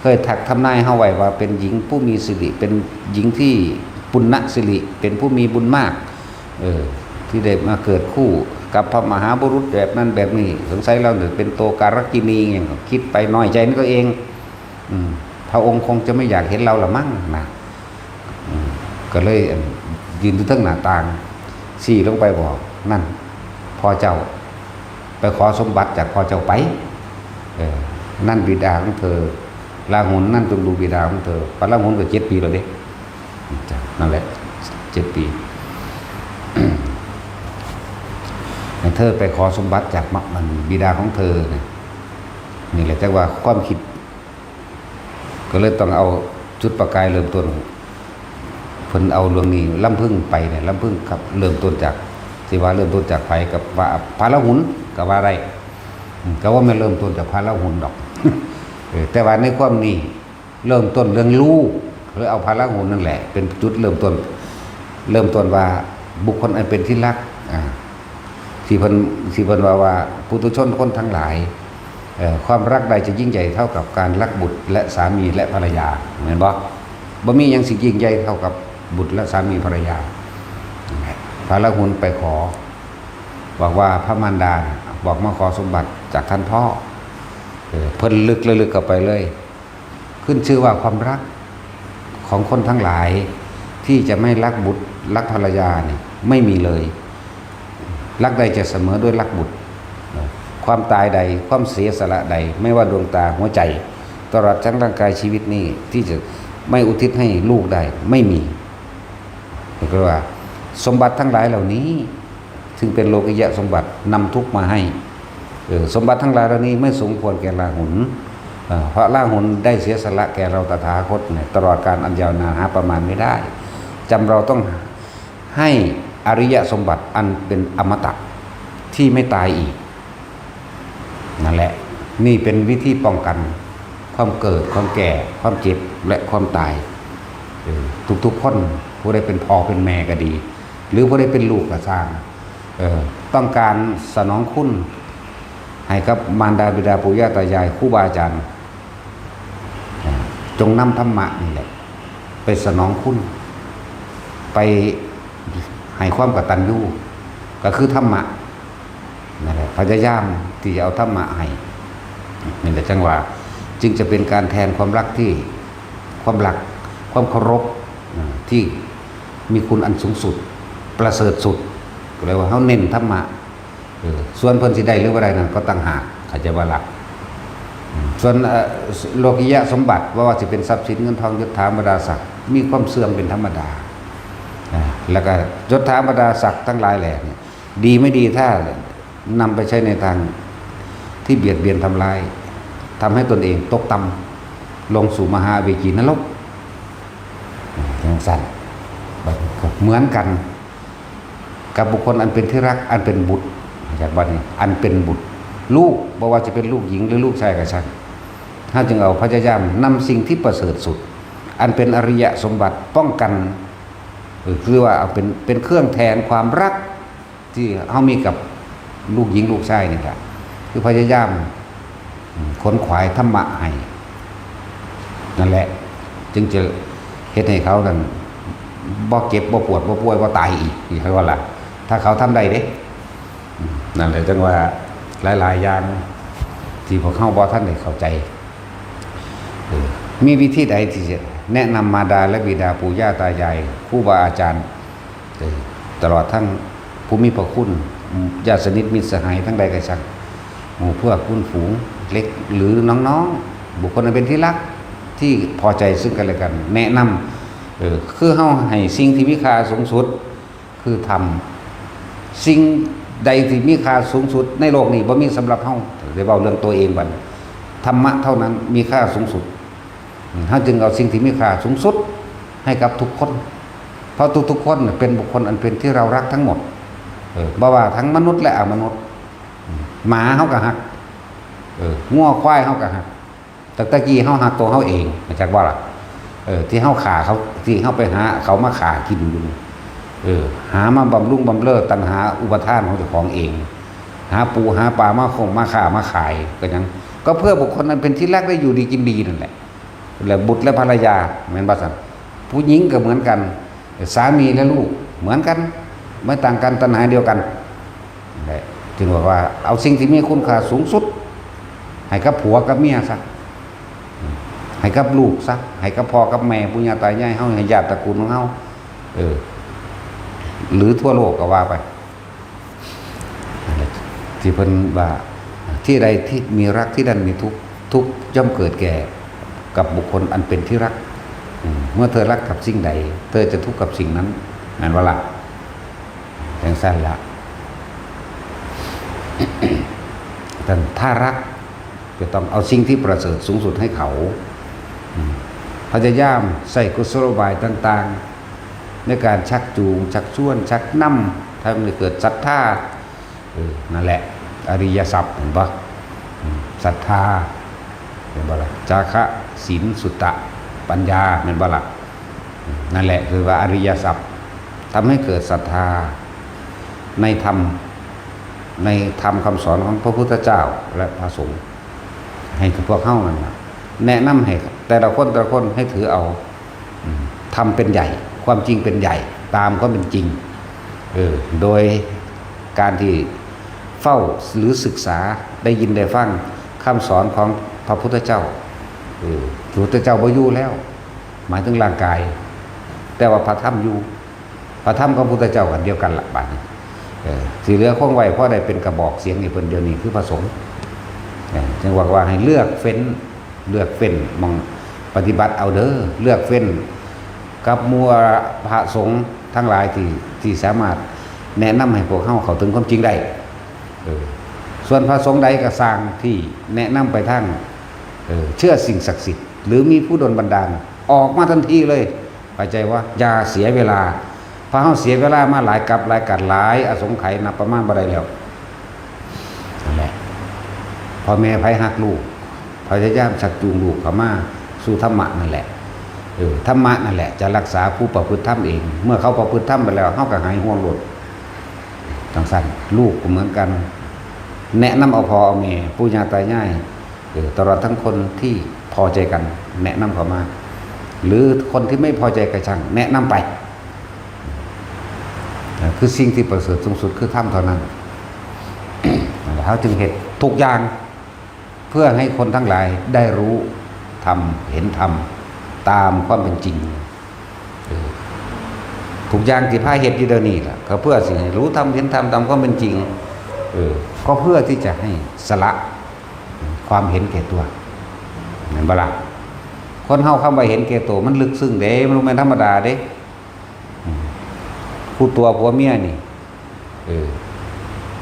Speaker 1: เคยถักทำนายเฮาไว้ว่าเป็นหญิงผู้มีสิริเป็นหญิงที่ปุณณสิริเป็นผู้มีบุญมากที่ได้มาเกิดคู่กับพระมหาบุรุษแบบนั้นแบบนี้สงสัยเราเป็นโตการกินีอย่างคิดไปน้อยใจนี่ก็เองพระองค์คงจะไม่อยากเห็นเราละมั้งนะก็เลยยืนอยู่ทั้งหน้าต่างชี้ลงไปบอกนั่นพ่อเจ้าไปขอสมบัติจากพ่อเจ้าไปนั่นบิดาของเธอราหุลนั่นจงดูบิดาของเธอพระราหุลก็7 ปีแล้วเด้นั่นแหละ7 ปีเธอไปขอสมบัติจากมันบิดาของเธอนี่แหละจังว่าความคิดก็เลยต้องเอาจุดประกายเริ่มต้นเพิ่นเอาเรื่องนี้ลำพึ่งไปเนี่ยลำพึ่งครับเริ่มต้นจากสิว่าเริ่มต้นจากไผกับว่าพระราหุลก็ว่าได้ก็ว่าไม่เริ่มต้นจากพระราหุลดอกแต่ว่าในความนี้เริ่มต้นเรื่องลูกหรือเอาพระราหุลนั่นแหละเป็นจุดเริ่มต้นว่าบุคคลอันเป็นที่รักที่เพิ่นว่าปุถุชนคนทั้งหลายความรักใดจะยิ่งใหญ่เท่ากับการรักบุตรและสามีและภรรยาเหมือนบ่มีหยังสิยิ่งใหญ่เท่ากับ บุตรและสามีภรรยาพระราหุลไปขอบอกว่าพระมารดาบอกมาขอสมบัติจากท่านพ่อเพิ่นลึกเข้าไปเลยขึ้นชื่อว่าความรักของคนทั้งหลายที่จะไม่รักบุตรรักภรรยาเนี่ยไม่มีเลยรักใดจะเสมอด้วยรักบุตรความตายใดความเสียสละใดไม่ว่าดวงตาหัวใจตลอดทั้งร่างกายชีวิตนี้ที่จะไม่อุทิศให้ลูกได้ไม่มีก็ว่าสมบัติทั้งหลายเหล่านี้ซึ่งเป็นโลกิยะสมบัตินำทุกข์มาให้สมบัติทั้งหลายเหล่านี้ไม่สมควรแก่ราหุลเพราะราหุลได้เสียสละแก่เราตถาคตเนี่ยตลอดการอันยาวนานหาประมาณไม่ได้จำเราต้องให้อริยสมบัติอันเป็นอมตะที่ไม่ตายอีกนั่นแหละนี่เป็นวิธีป้องกันความเกิดความแก่ความเจ็บและความตายทุกๆคนผู้ใดเป็นพ่อเป็นแม่ก็ดีหรือผู้ใดเป็นลูกก็สร้างต้องการสนองคุณให้กับมารดาบิดาปู่ย่าตายายครูบาอาจารย์จงนำธรรมะนี่แหละไปสนองคุณไปให้ความกตัญญูก็คือธรรมะนั่นแหละพยายามที่จะเอาธรรมะให้นี่แหละจังหวะจึงจะเป็นการแทนความรักที่ความรักความเคารพที่มีคุณอันสูงสุดประเสริฐสุดก็เลยว่าเขาเน้นธรรมะส่วนเพิ่นสิได้หรือว่าใดนั้นก็ต่างหากเขาจะว่าหลักส่วนโลกิยะสมบัติว่าจะเป็นทรัพย์สินเงินทองยศถาบรรดาศักดิ์มีความเสื่อมเป็นธรรมดาแล้วก็ยศถาบรรดาศักดิ์ทั้งหลายแหล่เนี่ยดีไม่ดีถ้านำไปใช้ในทางที่เบียดเบียนทำลายทำให้ตนเองตกต่ำลงสู่มหาเวจีนรกอย่างสั้นเหมือนกันกับบุคคลอันเป็นที่รักอันเป็นบุตรจากวันนี้อันเป็นบุตรลูกบ่ว่าจะเป็นลูกหญิงหรือลูกชายก็ช่างถ้าจึงเอาพยายามนำสิ่งที่ประเสริฐสุดอันเป็นอริยสมบัติป้องกันคือว่าเอาเป็นเครื่องแทนความรักที่เขามีกับลูกหญิงลูกชายนี่แหละคือพยายามขนขวายธรรมะให้นั่นแหละจึงจะเฮ็ดให้เขานั้นบ่เก็บบ่ปวดบ่ป่วยบ่ตายอีกนี่คือว่าล่ะถ้าเขาทำได้เด้นั่นแหละจังว่าหลายๆอย่างที่พวกเขาบ่ท่านได้เข้าใจมีวิธีใดที่จะแนะนำมารดาและบิดาปู่ย่าตายายครูบาอาจารย์ตลอดทั้งผู้มีพระคุณญาติสนิทมิตรสหายทั้งใดก็ช่างหมู่เพื่อนคุณฝูงเล็กหรือน้องๆบุคคลอันเป็นที่รักที่พอใจซึ่งกันและกันแนะนำคือเฮาให้สิ่งที่มีค่าสูงสุดคือทำสิ่งใดที่มีค่าสูงสุดในโลกนี้บ่มีสำหรับเฮาได้เว้าเรื่องตัวเองบัดธรรมะเท่านั้นมีค่าสูงสุดเฮาจึงเอาสิ่งที่มีค่าสูงสุดให้กับทุกคนเพราะทุกๆคนเป็นบุคคลอันเป็นที่เรารักทั้งหมดบ่ว่าทั้งมนุษย์และอมนุษย์หมาเฮาก็ฮักงัวควายเฮาก็ฮักแต่ตะกี้เฮาฮักตัวเฮาเองมาจากว่าล่ะที่เฮาฆ่าเขาที่เฮาไปหาเขามาฆ่ากินอยู่หามาบำรุงบำเรอตัณหาอุปทานของเจ้าของเองหาปูหาปลามาคงมาฆ่ามาขายก็ยังก็เพื่อบุคคลนั้นเป็นที่รักได้อยู่ดีกินดีนั่นแหละแล้วบุตรและภรรยาเหมือนว่าซั่นผู้หญิงก็เหมือนกันสามีและลูกเหมือนกันไม่ต่างกันตัณหาเดียวกันจึงบอกว่าเอาสิ่งที่มีคุณค่าสูงสุดให้กับผัวกับเมียซะให้กับลูกซะให้กับพ่อกับแม่ปู่ย่าตายายเฮาให้ญาติตระกูลของเฮาหรือทั่วโลกก็ว่าไปที่เพิ่นว่าที่ใดที่มีรักที่นั่นมีทุกข์ทุกข์ย่อมเกิดแก่กับบุคคลอันเป็นที่รักเมื่อเธอรักกับสิ่งใดเธอจะทุกข์กับสิ่งนั้นนั่นว่าล่ะอย่างสั้นละแต่ถ้ารักจะต้องเอาสิ่งที่ประเสริฐสูงสุดให้เขาพยายามใส่กุศโลบายต่างๆในการชักจูงชักชวนชักนำทำให้เกิดศรัทธานั่นแหละอริยทรัพย์เห็นปะศรัทธาเห็นปะล่ะจาคะศีลสุตตะปัญญาเห็นปะล่ะนั่นแหละคือว่าอริยทรัพย์ทำให้เกิดศรัทธาในธรรมคำสอนของพระพุทธเจ้าและพระสงฆ์ให้พวกเข้ามันแนะนำให้แต่ละคนให้ถือเอาทำเป็นใหญ่ ความจริงเป็นใหญ่ตามก็เป็นจริงโดยการที่เฝ้าหรือศึกษาได้ยินได้ฟังคำสอนของพระพุทธเจ้าพระพุทธเจ้าบ่อยู่แล้วหมายถึงร่างกายแต่ว่าพระธรรมอยู่พระธรรมของพระพุทธเจ้ากันเดียวกันละบาดนี้สีเหลือคงไว้เพราะได้เป็นกระบอกเสียงนี่เพิ่นเดียวนี้คือพระสงฆ์จึงว่าให้เลือกเฟ้นมองปฏิบัติเอาเด้อเลือกเฟ้นกับมัวพระสงฆ์ทั้งหลายที่สามารถแนะนำให้พวกเขาถึงความจริงได้ส่วนพระสงฆ์ใดก็สร้างที่แนะนำไปทางเชื่อสิ่งศักดิ์สิทธิ์หรือมีผู้ดลบันดาลออกมาทันทีเลยเข้าใจว่าอย่าเสียเวลาพระเฮาเสียเวลามาหลายกับหลายกัดหลายอสงไขยนับประมาณบ่ได้แล้วนั่นแหละพ่อแม่ไผฮักลูกพยายามชักจูงลูกเข้ามาสู่ธรรมะนั่นแหละธรรมะนั่นแหละจะรักษาผู้ประพฤติธรรมเองเมื่อเขาประพฤติธรรมไปแล้วเฮาก็หายห่วงโลดจังซั่นลูกก็เหมือนกันแนะนำเอาพ่อเอาแม่ปู่ย่าตายายตลอดทั้งคนที่พอใจกันแนะนำเข้ามาหรือคนที่ไม่พอใจกระชังแนะนำไปคือสิ่งที่ประเสริฐสูงสุดคือธรรมเท่านั้นเขาจึงเหตุทุกอย่างเพื่อให้คนทั้งหลายได้รู้ธรรมเห็นธรรมตามความเป็นจริงทุกอย่างที่พาเหตุอยู่เดี๋ยวนี้ล่ะก็เพื่อสิให้รู้ธรรมเห็นธรรมตามความเป็นจริงก็เพื่อที่จะให้สละความเห็นแก่ตัวเห็นบ่ล่ะคนเฮาเข้าไปเห็นแก่ตัวมันลึกซึ้งเด้มันไม่ธรรมดาเด้ผู้ตัวผัวเมียนี่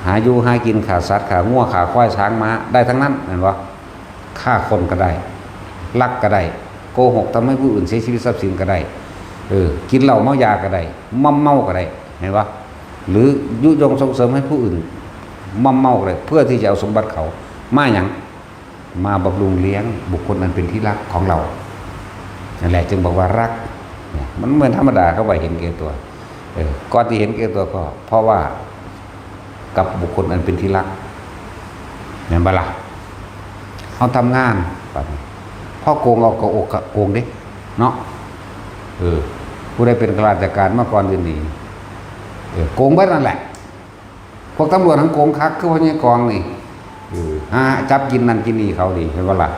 Speaker 1: หาอยู่หากินขาสัตว์ขางัวขาควายช้างม้าได้ทั้งนั้นเห็นบ่ฆ่าคนก็ได้ลักก็ได้โกหกทำให้ผู้อื่นเสียชีวิตทรัพย์สินก็ได้กินเหล้าเมายาก็ได้มั่มเมาก็ได้เห็นบ่หรือยุยงส่งเสริมให้ผู้อื่นมั่มเมาก็ได้เพื่อที่จะเอาสมบัติเขามาหยังมาบำรุงเลี้ยงบุคคลนั้นเป็นที่รักของเรานั่นแหละจึงบอกว่ารักมันเหมือนธรรมดาเขาไปเห็นแก่ตัวก่อนที่เห็นแก่ตัวก็เพราะว่ากับบุคคลอันเป็นที่รักเนี่ยบ่ล่ะเขาทำงานพ่อโกงเอากระอกโกงดิเนาะผู้ใดเป็นข้าราชการมาก่อนอื่นนี่โกงไปนั่นแหละพวกตำรวจทั้งโกงคักคือพวกนี้กองนี่จับกินนั่นกินนี่เขาดีเห็นบ่ล่ะ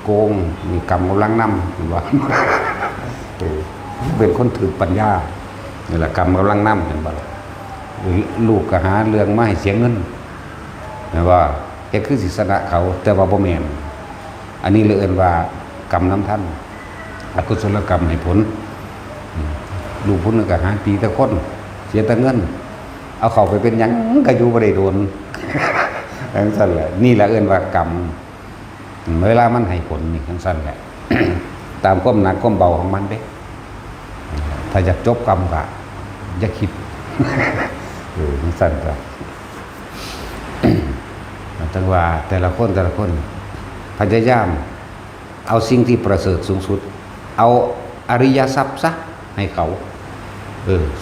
Speaker 1: โกงมีกรรมกำลังนำเห็นบ่เป็นคนถือปัญญานี่แหละกรรมกำลังนำเห็นบ่ล่ะลูกก็หาเรื่องมาให้เสียเงินนะว่าแค่คือศิษนะเขาแต่ว่าบ่แม่นอันนี้เลยเอิ้นว่ากรรมน้ำท่านอกุศลกรรมให้ผลลูกพุ่นก็หาปีแต่คนเสียแต่เงินเอาเข้าไปเป็นหยังก็อยู่บ่ได้โดนจังซั่นแหละนี่แหละเอิ้นว่ากรรมเวลามันให้ผลนี่จังซั่นแหละ ตามความหนักความเบาของมันเด้ถ้าอยากจบกรรมก็อย่าคิดสั้นไปตั้งว่าแต่ละคนพยายามเอาสิ่งที่ประเสริฐสูงสุดเอาอริยทรัพย์ซะให้เขา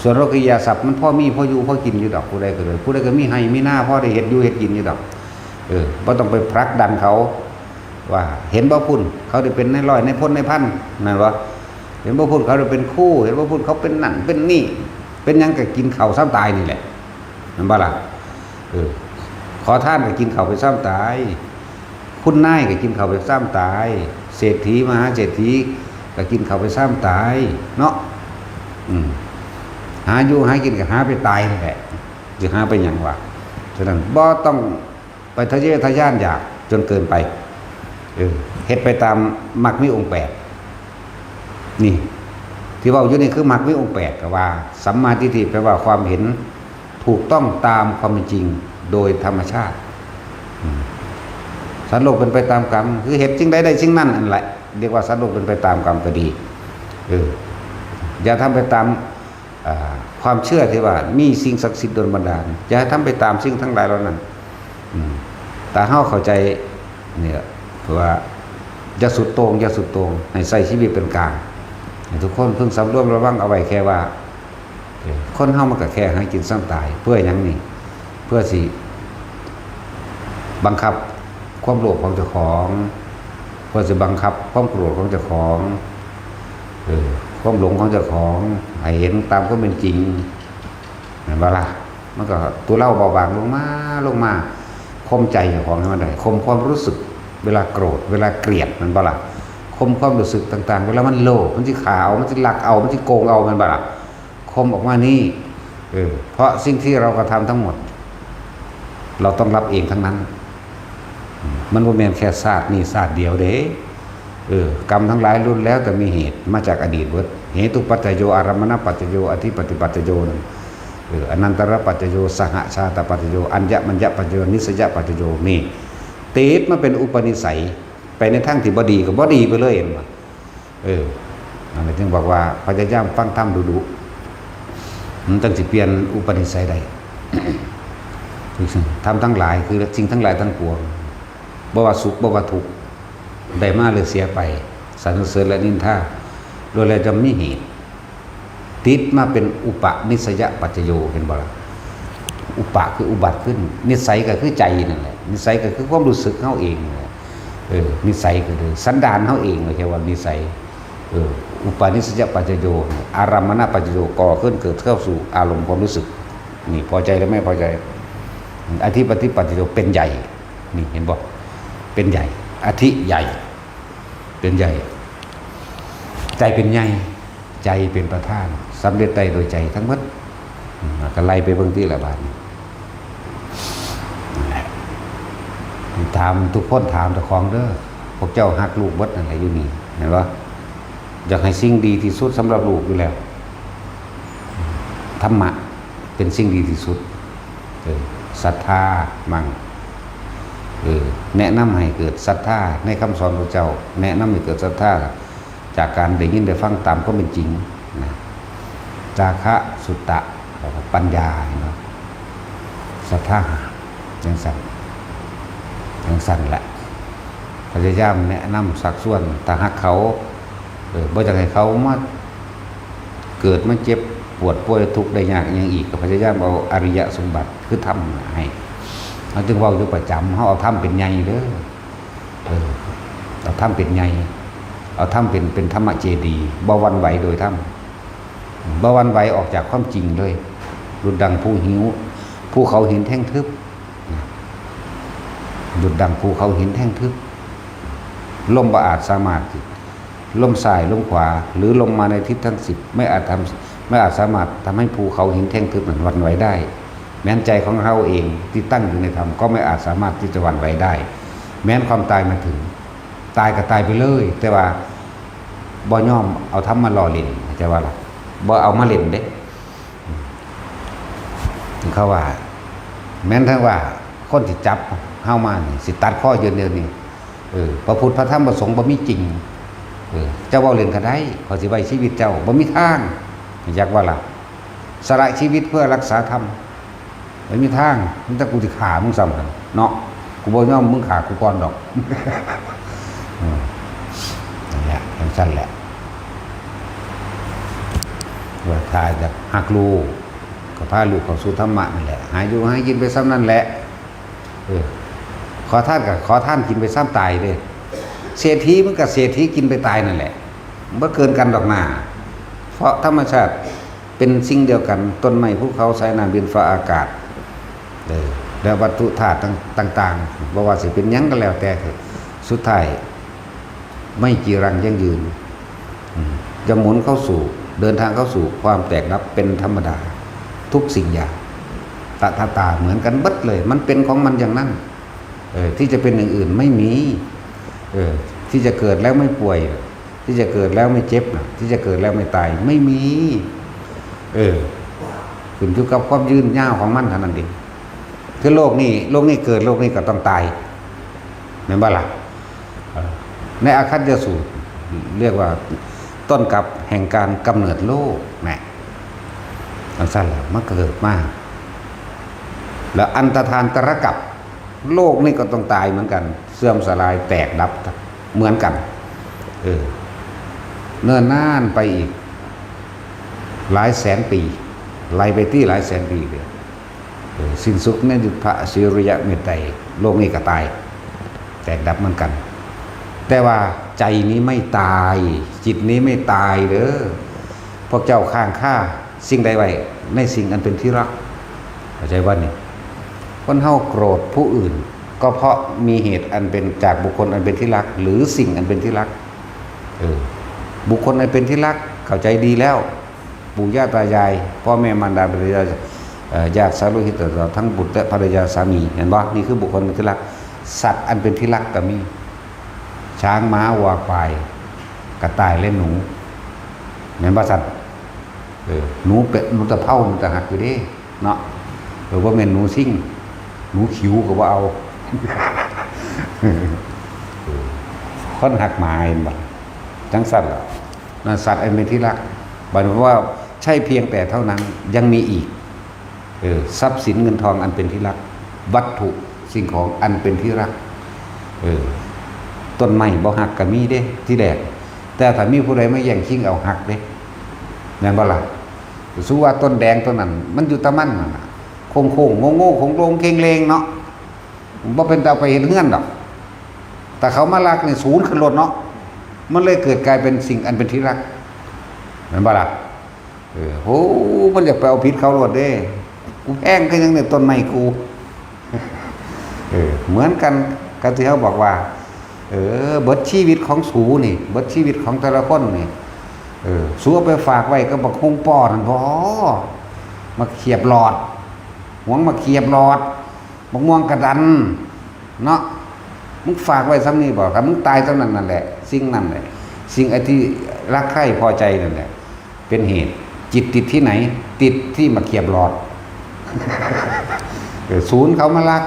Speaker 1: ส่วนโลกิยทรัพย์มันพ่อมีพ่ออยู่พ่อกินอยู่ดอกผู้ใดก็เลยผู้ใดก็มีให้มีหน้าพ่อได้เห็ดอยู่เห็ดกินอยู่ดอกบ่ต้องไปผลักดันเขาว่าเห็นบ่พุ่นเขาได้เป็นในร้อยในพ้นในพันนั่นวะเห็นบ่พุ่นเขาได้เป็นคู่เห็นบ่พุ่นเขาเป็นนั่นเป็นนี่เป็นยังก็กินข้าวซ้ำตายนี่แหละนั่นบ่ล่ะขอท่านก็กินข้าวไปซ้ำตายคุณนายก็กินข้าวไปซ้ำตายเศรษฐีมหาเศรษฐีก็กินข้าวไปซ้ำตายเนาะหาอยู่หากินก็หาไปตายนี่แหละจะหาไปหยังวะฉะนั้นบ่ต้องไปทะเยอทะยานอยากจนเกินไปเฮ็ดไปตามมรรคมีองค์8นี่ที่ว่าอยู่นี่คือมรรคมีองค์8ก็ว่าสัมมาทิฏฐิแปลว่าความเห็นถูกต้องตามความเป็นจริงโดยธรรมชาติสัตว์โลกเป็นไปตามกรรมคือเหตุสิ่งใดได้สิ่งนั้นอันแหละเรียกว่าสัตว์โลกเป็นไปตามกรรมก็ดีอย่าทำไปตามความเชื่อที่ว่ามีสิ่งศักดิ์สิทธิ์โดนบันดาลอย่าทำไปตามสิ่งทั้งหลายเหล่านั้นแต่เฮาเข้าใจเนี่ยว่าอย่าสุดโต่งให้ใส่ชีวิตเป็นกลางทุกคนเพิ่งสำรวมระวังเอาไว้แค่ว่าคนเฮามันก็แค่ให้กินซ้ำตายเพื่อหยังนี่เพื่อสิบังคับความโลภของเจ้าของเพื่อสิบังคับความโกรธของเจ้าของค ความหลงของเจ้าของให้เห็นตามก็เป็นจริงเห็นบ่ล่ะมันก็ตัวเล่าเบาบางลงมาข่มใจเจ้าของให้มันได้ข่มความรู้สึกเวลาโกรธเวลาเกลียดมันบ่ล่ะข่มความรู้สึกต่างๆเวลามันโลภมันสิขาเอามันสิลักเอามันสิโกงเอามันบ่ล่ะข่มออกมานี่เพราะสิ่งที่เรากระทำทั้งหมดเราต้องรับเองทั้งนั้นมันบ่แม่นแค่ศาสตร์นี้ศาสตร์เดียวเด้กรรมทั้งหลายล้วนแล้วแต่มีเหตุมาจากอดีตเบิดเหตุปัจจโยอารมณปัจจโยอธิปฏิปัจจโยนั่นอนันตรปัจจโยสหชาตปัจจโยอัญญมัญญปัจจโยนิสยปัจจโยนี่ติดมาเป็นอุปนิสัยไปในทางที่บ่ดีก็บ่ดีไปเลยเห็นบ่นั่นแหละจึงบอกว่าพยายามฟังธรรมดูๆมันต้องสิเปลี่ยนอุปนิสัยได้ ทำทั้งหลายคือสิ่งทั้งหลายทั้งปวงบ่ว่าสุขบ่ว่าทุกข์ได้มาหรือเสียไปสรรเสริญและนินทาโดยแล้วจะมีเหตุติดมาเป็นอุปนิสัยปัจจโยเห็นบ่ล่ะอุปะคืออุบัติขึ้นนิสัยก็คือใจนั่นแหละนิสัยก็คือความรู้สึกเฮาเองนิสัยก็คือสันดานเฮาเองเลยแค่ว่านิสัยอุปนิสัยปัจจโยอารมณปัจจโยก่อขึ้นเกิดเข้าสู่อารมณ์ความรู้สึกนี่พอใจหรือไม่พอใจอธิปฏิปัจจโยเป็นใหญ่นี่เห็นบ่เป็นใหญ่อธิใหญ่เป็นใหญ่ใจเป็นใหญ่ใจเป็นประธานสำเร็จได้โดยใจทั้งหมดก็ไล่ไปเบิ่งที่ละบาทถามทุกคนถามเจ้าของเด้อพวกเจ้าฮักลูกเบิดนั่นแหละอยู่นี่เห็นบ่อยากให้สิ่งดีที่สุดสำหรับลูกอยู่แล้วธรรมะเป็นสิ่งดีที่สุดศรัทธามั่งแนะนำให้เกิดศรัทธาในคำสอนของเจ้าแนะนำให้เกิดศรัทธาจากการได้ยินได้ฟังตามก็เป็นจริงนะจาคะสุตตะปัญญาเนาะศรัทธาอย่างสั่นแหละพยายามแนะนำสักส่วนถ้าหักเขาบ่อยากให้เขามาเกิดมาเจ็บปวดป่วยทุกข์ได้ยากอย่างอีกก็พยายามเอาอริยสมบัติคือทำให้เราจึงเว้าอยู่ประจำเขาเอาทำเป็นใหญ่เด้อเอาทำเป็นใหญ่เอาทำเป็นธรรมเจดีย์บ่หวั่นไหวโดยทำบ่หวั่นไหวออกจากความจริงเลยดุจดังผู้หิวภูเขาหินแท่งทึบดุจดังภูเขาหินแท่งทึบลมบ่อาจสามารถลมซ้ายลมขวาหรือลมมาในทิศทั้ง10ไม่อาจสามารถทำให้ภูเขาหินแท่งทึบนั้นหวั่นไหวได้แม้นใจของเราเองที่ตั้งอยู่ในธรรมก็ไม่อาจสามารถที่จะหวั่นไหวได้แม้นความตายมาถึงตายก็ตายไปเลยแต่ว่าบ่ยอมเอาธรรมมาหล่อเล่นจะว่าล่ะบ่เอามาเล่นเด้ถึงเขาว่าแม้นทั้งว่าคนที่จับเฮามานี่สิตัดข้อยืนเดียวนี่พระพุทธพระธรรมพระสงฆ์บ่มีจริงเจ้าเว้าเล่นก็ได้เขาสิไว้ชีวิตเจ้าบ่มีทางอยากว่าล่ะสละชีวิตเพื่อรักษาธรรมไม่มีทางมันถ้ากูจะฆ่ามึงซ้ำกันเนาะกูบ่ยอมมึงฆ่ากูก่อนดอกนั่นแหละสั้นแหละว่าถ้าจะหักลูกก็พาลูกเข้าสู่ธรรมะนั่นแหละหาอยู่ให้กินไปซ้ำนั่นแหละขอท่านกินไปซ้ำตายเลยเศรษฐีมันกับเศรษฐีกินไปตายนั่นแหละบ่เกินกันดอกหน้าเพราะธรรมชาติเป็นสิ่งเดียวกันต้นไม้ภูเขาสายน้ำดินฟ้าอากาศแล้ววัตถุธาตุต่างๆบ่ว่าสิเป็นหยังก็แล้วแต่เถอะสุดท้ายไม่จีรังยั่งยืนจะหมุนเข้าสู่เดินทางเข้าสู่ความแตกดับเป็นธรรมดาทุกสิ่งอย่างตาเหมือนกันเบิดเลยมันเป็นของมันอย่างนั้นที่จะเป็นอย่างอื่นไม่มีที่จะเกิดแล้วไม่ป่วยที่จะเกิดแล้วไม่เจ็บที่จะเกิดแล้วไม่ตายไม่มีขึ้นอยู่กับความยืนยาวของมันเท่านั้นเองคือโลกนี้เกิดโลกนี้ก็ต้องตายเห็นบ่ล่ะในอาคัตยสูตรเรียกว่าต้นกับแห่งการกำเนิดโลกนะสั้นแล้วมันเกิดมาแล้วอันตทานตรกับโลกนี่ก็ต้องตายเหมือนกันเสื่อมสลายแตกดับเหมือนกันเนิ่นนานไปอีกหลายแสนปีไล่ไปที่หลายแสนปีเลยสิ้นสุดในยุคพระศิริยะเมตไตรโลกนี้ก็ตายแตกดับเหมือนกันแต่ว่าใจนี้ไม่ตายจิตนี้ไม่ตายเด้อ พวกเจ้าข้างค่าสิ่งใดไว้ในสิ่งอันเป็นที่รักเข้าใจว่านี่คนเฮาโกรธผู้อื่นก็เพราะมีเหตุอันเป็นจากบุคคลอันเป็นที่รักหรือสิ่งอันเป็นที่รักบุคคลอันเป็นที่รักเข้าใจดีแล้วปู่ย่าตายายพ่อแม่มารดาบิดาญาติสาโลหิตทั้งบุตรและภรรยาสามีเห็นบ่นี่คือบุคคลเป็นที่รักสัตว์อันเป็นที่รักก็มีช้างม้าวัวควายกระต่ายและหนูเห็นบ่สัตว์หนูเป็ดหนูตะเภามันตะหักอยู่เด้เนาะว่าแม่นหนูซิ่งหนูขิวก็ว่าเอาคนหักหมายบ่จังสัตว์นั่นสัตว์อันเป็นที่รักหมายถึงว่าใช่เพียงแต่เท่านั้นยังมีอีกทรัพย์สินเงินทองอันเป็นที่รักวัตถุสิ่งของอันเป็นที่รักต้นไม้บ่หักก็มีเด้ที่แดกแต่ถ้ามีผู้ใดไม่แย่งชิงเอาหักเด้แม่นบ่ล่ะสู้ว่าต้นแดงต้นนั้นมันอยู่ตะมันน่ะโค้งๆโง่ๆโลงๆเก่งเลงเนาะบ่เป็นตาไปเห็นเฮือนดอกแต่เขามารักนี่ศูนย์ขึ้นรถเนาะมันเลยเกิดกลายเป็นสิ่งอันเป็นที่รักแม่นบ่ล่ะโหมันอยากไปเอาผิดเขารถเด้กูแพงก็ยังเนี่ยต้นไม้กูเหมือนกันกับที่เขาบอกว่าเบิดชีวิตของสูนี่เบิดชีวิตของแต่ละคนนี่สูเอาไปฝากไว้ก็บอกคงป้อนั่นพอมาเขียบหลอดหวงมาเขียบหลอดมะม่วงกระดันเนาะมึงฝากไว้ซ้ำนี่บอกครับมึงตายซ้ำนั่นแหละสิ่งนั่นแหละสิ่งไอ้ที่รักใคร่พอใจนั่นแหละเป็นเหตุจิตติดที่ไหนติดที่มาเขียบหลอดศูนย์เขามารัก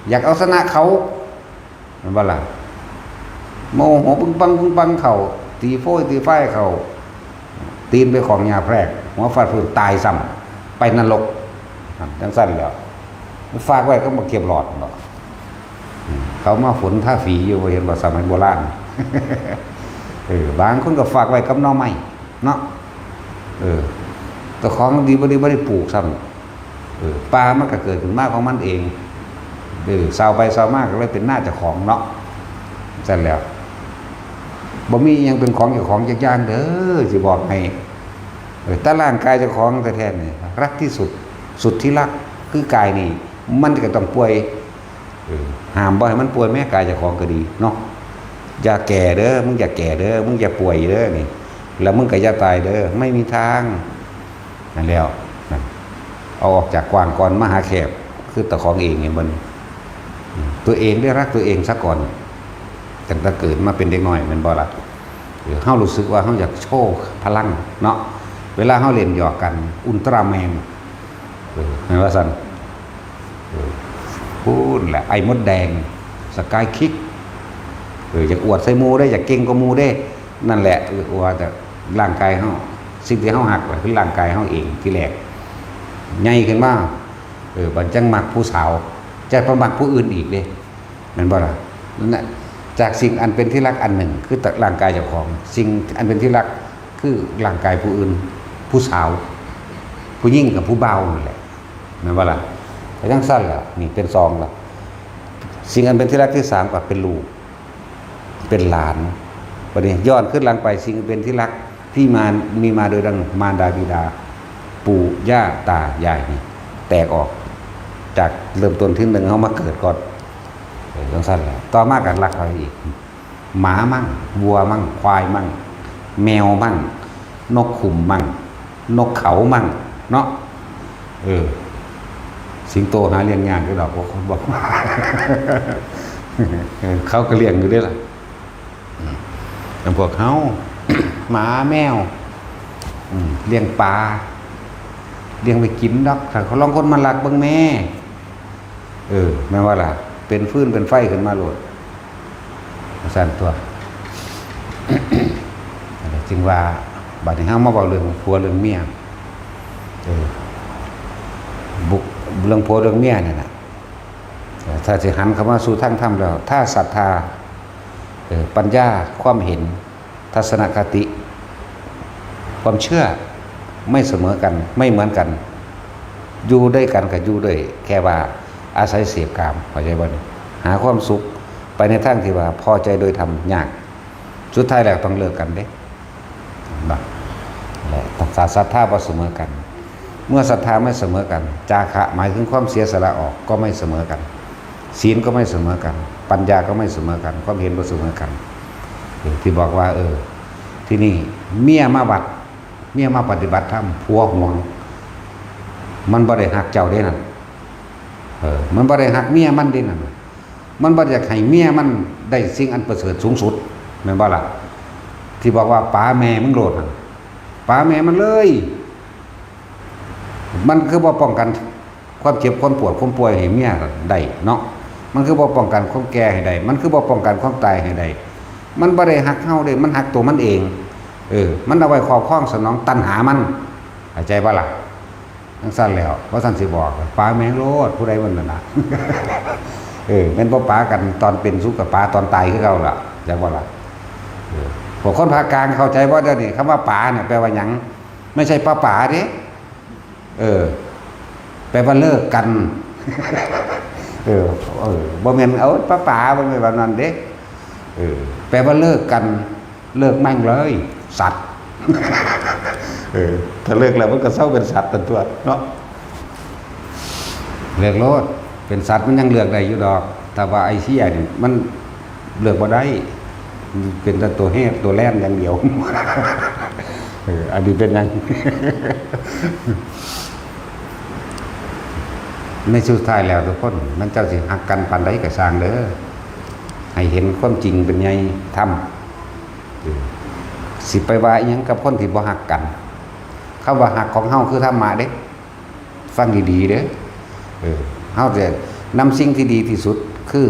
Speaker 1: อยากเอาชนะเขามันว่าล่ะโมโหปึ้งปังเขาตีโฟ้ยตีไฟเขาตีนไปของยาแพรกหัวฟาดพื้นตายซ้ำไปนรกจังสั้นแล้วฝากไว้ก็มาเก็บหลอดเนาะเขามาฝนท่าฝีอยู่เห็นว่าสมัยโบราณบางคนก็ฝากไว้กับน้องไม้เนาะแต่ของดีบ่ได้ปลูกซ้ำปลามันก็เกิดขึ้นมากของมันเองเศร้าไปเศร้ามากก็เลยเป็นหน้าเจ้าของเนาะเสร็จแล้วบ่มียังเป็นของเจ้าของอย่างเด้อสิบอกให้แต่ร่างกายเจ้าของแท้ๆนี่รักที่สุดที่รักคือกายนี่มันก็ต้องป่วยห้ามบ่ให้มันป่วยแม่กายเจ้าของก็ดีเนาะอย่าแก่เด้อมึงอย่าแก่เด้อมึงอย่าป่วยเด้อนี่แล้วมึงก็อย่าตายเด้อไม่มีทางนั่นแล้วเอาออกจากกว้างก่อนมาหาแคบคือตะของเองเนี่ยมันตัวเองได้รักตัวเองซะก่อนแต่ถ้าเกิดมาเป็นเด็กน้อยมันบ่ล่ะเฮารู้สึกว่าเฮาอยากโชว์พลังเนาะเวลาเฮาเล่นหยอกกันอุลตร้าแมนเห็นว่าซั่นพูดแหละไอ้มดแดงสกายคิกอยากอวดใส่หมู่ได้อยากเก่งกว่าหมู่ได้นั่นแหละว่าแต่ร่างกายเฮาสิ่งที่เฮาหักคือร่างกายเฮาเองที่แรกใหญ่ขึ้นมาบัดจังมักผู้สาวจะประมักผู้อื่นอีกเด้แม่นบ่ล่ะนั่นน่ะจากสิ่งอันเป็นที่รักอันหนึ่งคือร่างกายเจ้าของสิ่งอันเป็นที่รักคือร่างกายผู้อื่นผู้สาวผู้หญิงกับผู้เบานั่นแหละแม่นบ่ล่ะแต่จังสั้นล่ะนี่เป็นซองล่ะสิ่งอันเป็นที่รักที่สามก็เป็นลูกเป็นหลานบัดนี้ย้อนขึ้นหลังไปสิ่งเป็นที่รักที่มีมาโดยดังมารดาบิดาปู่ย่าตายายนี่แตกออกจากเริ่มต้นที่หนึ่งเขามาเกิดก่อนจังสั้นแหละต่อมากันรักเขาอีกหมามั่งวัวมั่งควายมั่งแมวมั่งนกขุ่มมั่งนกเขามั่งเนาะสิงโตหาเลี้ยงงานก็ดอกเขาบอก เขาก็เลี้ยงอยู่ด้วยล่ะอย่างพวกเขา หมาแมวเลี้ยงปลาเลี้ยงไปกินดอกถ้าเขาลองคนมาลักเบิ่งแม่แม่ว่าล่ะเป็นฟืนเป็นไฟขึ้นมาโหลดสั่นตัว จึงว่าบัดนี้เฮามาเว้าเรื่องผัวเรื่องเมียเรื่องผัวเรื่องเมียเนี่ยนะถ้าสิหันเข้ามาสู่ทางธรรมแล้วถ้าศรัทธาปัญญาความเห็นทัศนคติความเชื่อไม่เสมอกันไม่เหมือนกันอยู่ด้วยกันกับอยู่ด้วยแค่ว่าอาศัยเสพกามเข้าใจบ่หาความสุขไปในทางที่ว่าพอใจโดยธรรมยากสุดท้ายแล้วต้องเลิกกันเด้บ่ ศรัทธาบ่เสมอกันเมื่อศรัทธาไม่เสมอกันจาคะหมายถึงความเสียสละออกก็ไม่เสมอกันศีลก็ไม่เสมอกันปัญญาก็ไม่เสมอกันความเห็นบ่เสมอกันที่บอกว่าที่นี่เมียมาบัดเมียมาปฏิบัติธรรมผัวห่วงมันบ่ได้หักเจ้าเด้นั่นมันบ่ได้หักเมียมันเด้นั่นมันบ่อยากให้เมียมันได้สิ่งอันประเสริฐสูงสุดแม่นบ่ล่ะที่บอกว่าป๋าแม่มึงโลดนั่นป๋าแม่มันเลยมันคือบ่ป้องกันความเจ็บความปวดความป่วยให้เมียได้เนาะมันคือบ่ป้องกันความแก่ให้ได้มันคือบ่ป้องกันความตายให้ได้มันบ่ได้หักเฮาเด้มันหักตัวมันเองมันเอาไว้ครอบครองสนองตัณหามันเข้าใจบ่ล่ะจังซั่นแล้วว่าซั่นสิบอกป๋าแม่งโลดผู้ใดมันนั่นน่ะแม่นบ่ป๋ากันตอนเป็นสุขกับป๋าตอนตายคือเก่าล่ะจังบ่ล่ะพวกคนภาคกลางเข้าใจบ่เด้อนี่คำว่าป๋าเนี่ยแปลว่าหยังไม่ใช่ป๋าเด้แปลว่าเลิกกันบ่แม่นเอาป๋าบ่แม่นว่านั้นเด้แปลว่าเลิกกันเลิกแม่งเลยสัตว์ถ้าเลิกแล้วมันก็เศร้าเป็นสัตว์ตัวเนาะเลิกโลดเป็นสัตว์มันยังเลือกได้อยู่ดอกแต่ว่าไอ้เหี้ยนี่มันเลือกบ่ได้เป็นแต่ตัวแห้ตัวแล่นอย่างเดียวอันนี้เป็นยังในสุดท้ายแล้วทุกคนมันเจ้าสิหักกันปานใดก็สร้างเด้อให้เห็นความจริงเป็นไงทำสิไปว่าอีหยังกับคนที่บ่หักกันคำว่าหักของเฮาคือธรรมะเด้ฟังดีๆเด้เฮาจะนำสิ่งที่ดีที่สุดคือ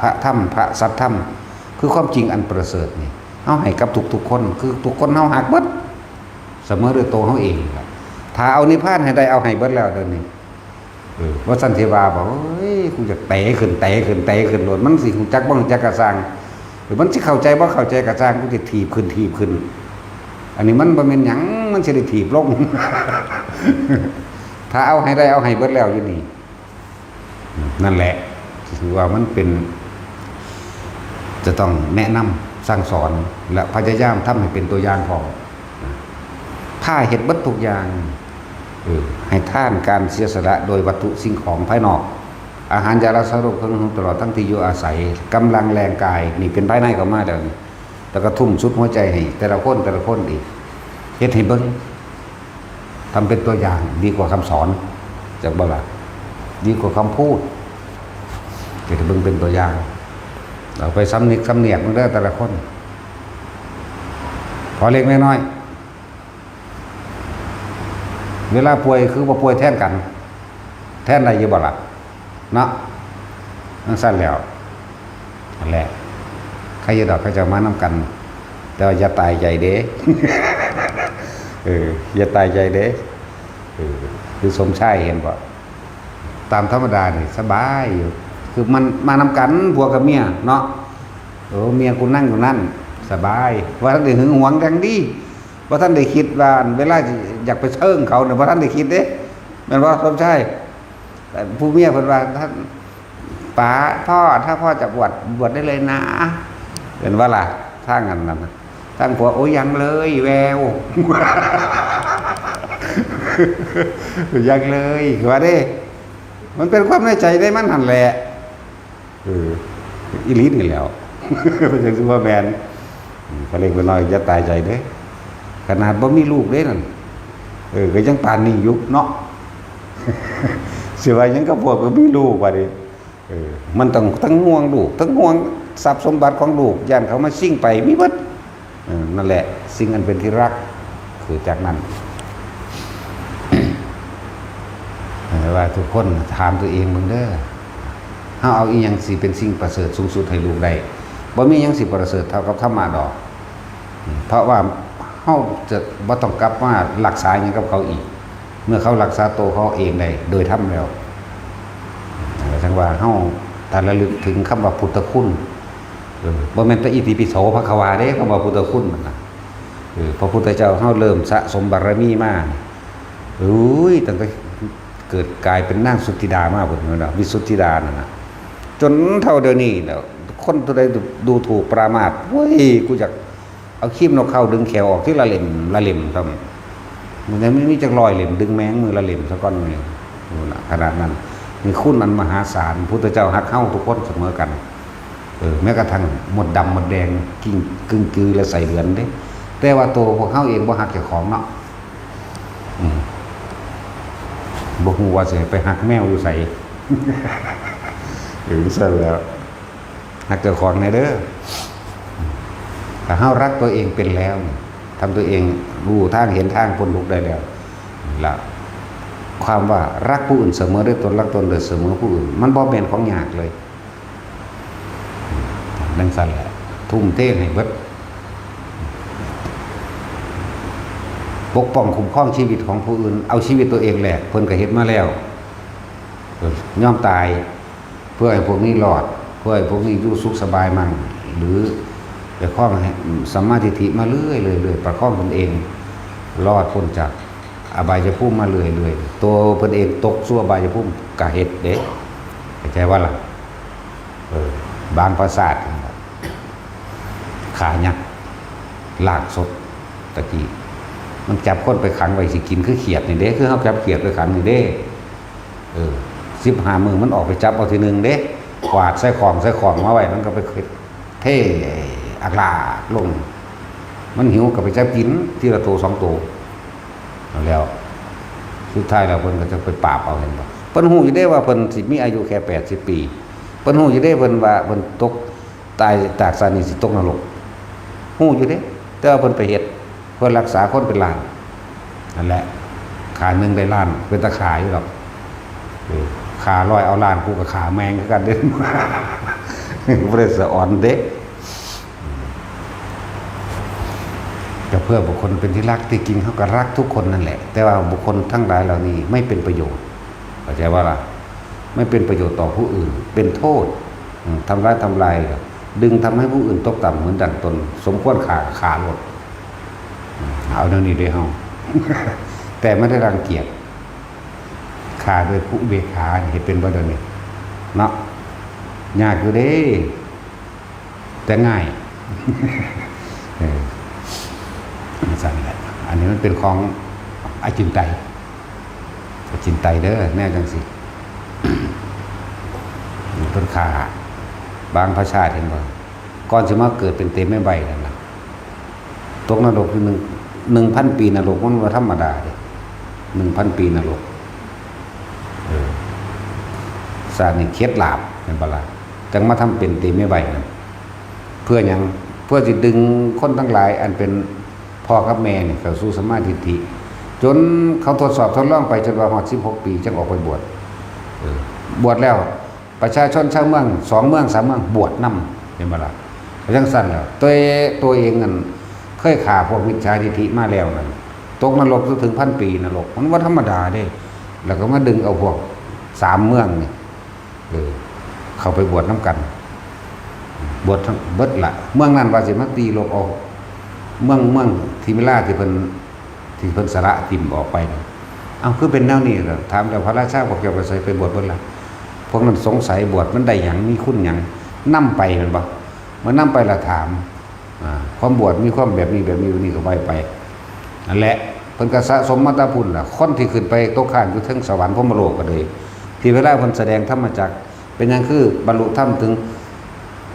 Speaker 1: พระธรรมพระสัทธรรมคือความจริงอันประเสริฐนี่เฮาให้กับทุกๆคนคือทุกคนเฮาหักเบิดเสมอด้วยตัวเฮาเองครับถ้าเอานิพพานให้ได้เอาให้เบิดแล้วเดี๋ยวนี้ว่าสันเทวาบอกเฮ้ยกูจะเตะขึ้นโดนมันสิฮู้จักบ่ฮู้จักกระซังหรือมันสิเข้าใจบ่เข้าใจกระซังกูจะถีบขึ้นอันนี้มันบ่แม่นหยังมันสิได้ถีบลง ถ้าเอาให้ได้เอาให้เบิดแล้วอยู่นี่นั่นแหละถือว่ามันเป็นจะต้องแนะนำสั่งสอนและพยายามทำให้เป็นตัวอย่างของถ้าเฮ็ดเบิดทุกอย่างให้ท่านการเสียสละโดยวัตถุสิ่งของภายนอกอาหารยารักษาโรคเครื่องตลอดทั้งที่อยู่อาศัยกำลังแรงกายนี่เป็นภายในเข้ามาแล้วก็ทุ่มสุดหัวใจให้แต่ละคนอีกเฮ็ดให้เบิ่งทำเป็นตัวอย่างดีกว่าคำสอนจากบ่ล่ะดีกว่าคำพูดเฮ็ดให้เบิ่งเป็นตัวอย่างเราไปสำเนียกมันได้แต่ละคนพอเล็กน้อยเวลาป่วยคือว่าป่วยแทนกันแทนได้อยู่บ่ล่ะเนาะนั่นสั้นแล้วนั่นแหละใครจะดอกใครจะมานำกันแต่ว่าอย่าตายใจเด้อย่าตายใจเด้คือสมชายเห็นบ่ตามธรรมดานี่สบายอยู่คือมันมานำกันผัวกับเมียเนาะเมียกูนั่งอยู่นั่นสบายว่าท่านได้หึงหวงกันดีว่าท่านได้คิดว่าเวลาอยากไปเชิงเขาเนี่ยว่าท่านได้คิดเด้แม่นว่าสมชายผู้เมียเพิ่นว่าท่านป๋าพ่อถ้าพ่อจะบวชได้เลยนะเป็นว่าล่ะทางนั้นทางผัวโอ้ยังเลยแวว ยังเลยว่าเด้มันเป็นความในใจได้มันนั่นแหละอีหลีนี่แล้วเป็นจังซี่ว่าแม่นก็เล็กน้อยอย่าตายใจเด้ขนาดบ่มีลูกเด้นั่นก็ยังปานนี้อยู่เนาะสิว่ายังก็พวกก็มีลูกว่าดิมันต้องทั้งห่วงลูกทั้งห่วงทรัพย์สมบัติของลูกย่านเขามาซิ่งไปมีเบิดนั่นแหละสิ่งอันเป็นที่รักคือจากนั้น ว่าทุกคนถามตัวเองมึงเด้อเฮาเอาอีหยังสิเป็นสิ่งประเสริฐสูงสุดให้ลูกได้บ่มีหยังสิประเสริฐเท่ากับธรรมะดอกเพราะว่าเฮาจะบ่ต้องกลับมารักษาหยังกับเขาอีกเมื่อเขารักษาตัวเขาเองได้โดยธรรมแล้วทั้งว่าเฮาถ้าระลึกถึงคำว่าพุทธคุณบ่แม่นแต่อิติปิโสภควาเด้คำว่าพุทธคุณมันน่ะพระพุทธเจ้าเฮาเริ่มสะสมบารมีมาตั้งแต่เกิดกลายเป็นนางสุทธิดามาพุ่นน่ะวิสุทธิดานั่นน่ะจนเท่าเดี๋ยวนี้แล้วคนตัวใดดูถูกปรามาสกูอยากเอาคีบนกเข้าดึงแขวออกที่ละเล่มท มันยังไม่มีจักรอยเหลี่ยมดึงแมงมือละเหลี่ยมซะก่อนนี่ขนาดนั้นมีคุณอันมหาศาลพุทธเจ้าฮักเข้าทุกคนเสมอกันแม้กระทั่งหมดดำหมดแดงกิ้งกึ่งกือและใส่เหลือนเด้แต่ว่าตัวพวกเขาเองบ่ฮักเจ้าของเนาะบ่ฮู้ว่าสิไปฮักแมวอยู่ไสเสียแล้วฮักเจ้าของแน่เด้อถ้าเฮารักตัวเองเป็นแล้วทำตัวเองรู้ทางเห็นทางพ้นทุกข์ได้แล้วล่ะความว่ารักผู้อื่นเสมอด้วยตนรักตนโดยเสมอผู้อื่นมันบ่เป็นของยากเลยดังสั่นแหละทุ่มเทให้เบิดปกป้องคุ้มครองชีวิตของผู้อื่นเอาชีวิตตัวเองแหละเพิ่นก็เฮ็ดมาแล้วยอมตายเพื่อให้พวกนี้รอดเพื่อให้พวกนี้อยู่สุขสบายมั่งหรือไปคล้องสัมมาทิฏฐิมาเรื่อยประคองตนเองรอดพ้นจากอบายภูมิมาเรื่อยตัวเพิ่นเองตกสู่อบายภูมิก็เฮ็ดเด้เข้าใจว่าล่ะบางปราสาทขายักษ์ลากศพตะกี้มันจับคนไปขังไว้สิกินคือเขียดนี่เด้คือเฮาจับเขียดไปขังนี่เด้15 มื้อมันออกไปจับเอาทีนึงเด้กวาดใส่ของมาไว้มันก็ไปเท่อักลาลงมันหิวก็ไปจับกินทีละตัว2ตัวแล้วสุดท้ายแล้วเพิ่นก็จะไปปราบเอาเห็นบ่เพิ่นฮู้อยู่ได้ว่าเพิ่นสิมีอายุแค่80 ปีเพิ่นฮู้อยู่ได้เพิ่นว่าเพิ่นตกตายจากสานี่สิตกนรกฮู้อยู่เด้แต่ว่าเพิ่นไปเฮ็ดเพื่อรักษาคนเป็นล้านนั่นแหละขานึงได้ล้านเป็นตะขาอยู่หรอกขาร้อยเอาล้านกูกับขาแมงกันเด้บ่ได้สะอ่อนเด้ก็เพื่อบุคคลเป็นที่รักที่จริงเขาก็รักทุกคนนั่นแหละแต่ว่าบุคคลทั้งหลายเหล่านี้ไม่เป็นประโยชน์เข้าใจว่าล่ะไม่เป็นประโยชน์ต่อผู้อื่นเป็นโทษทำร้ายทำลายดึงทำให้ผู้อื่นตกต่ำเหมือนดั่งตนสมควรขาลดเอาเรื่องนี้ด้วยเฮา แต่ไม่ได้รังเกียจขาโดยผู้เบกขาเห็นเป็นบ่เดี๋ยวนี้เนาะยากอยู่เด้แต่ง่ายสั่นแหละอันนี้มันเป็นของอาจินไตเด้อแน่จังสิต้นขาบางพระชาติเห็นบ่ก่อนสิมาเกิดเป็นเต็มแม่ใบนั่นน่ะตกนรกคือ1,000 ปีนรกมันว่าธรรมดาเด้1,000 ปีนรกศาสตร์นี่เคล็ดลับเห็นบ่ล่ะจังมาทำเป็นเต็มแม่ใบนั่นเพื่อหยังเพื่อสิดึงคนทั้งหลายอันเป็นพ่อกับแม่เนี่ยเข้าสู่สัมมาทิฏฐิจนเขาทดสอบทดลองไปจนว่าฮอด16 ปีจึงออกไปบวชบวชแล้วประชาชนชาวเมือง2 เมือง 3 เมืองบวชนำเห็นบ่ล่ะจังซั่นแล้วตัวเองนั่นเคยฆ่าพวกมิจฉาทิฏฐิมาแล้วนั่นตกนรกถึง 1,000 ปีนรกมันว่าธรรมดาเด้แล้วก็มาดึงเอาพวก3 เมืองนี่เข้าไปบวชนำกันบวชทั้งเบิดละเมืองนั้นว่าสิมาตีลบเอาเมืองทิมิราชที่เพิ่นสละทิมออกไปเอาคือเป็นแนวนี้เหรอถามแต่พระราชาบอกเกี่ยวกับใส่ไปบวชเบิดละพวกนั้นสงสัยบวชมันได้หยังมีคุณหยังนำไปแม่นบ่มันนำไปละถามความบวชมีความแบบนี้นี่ก็ไปนั่นแหละเพิ่นก็สะสมมาตาพุ่นล่ะคนที่ขึ้นไปตกข้างอยู่ถึงสวรรค์พรหมโลกก็เลยที่เวลาเพิ่นแสดงธรรมจักรเป็นหยังคือบรรลุธรรมถึง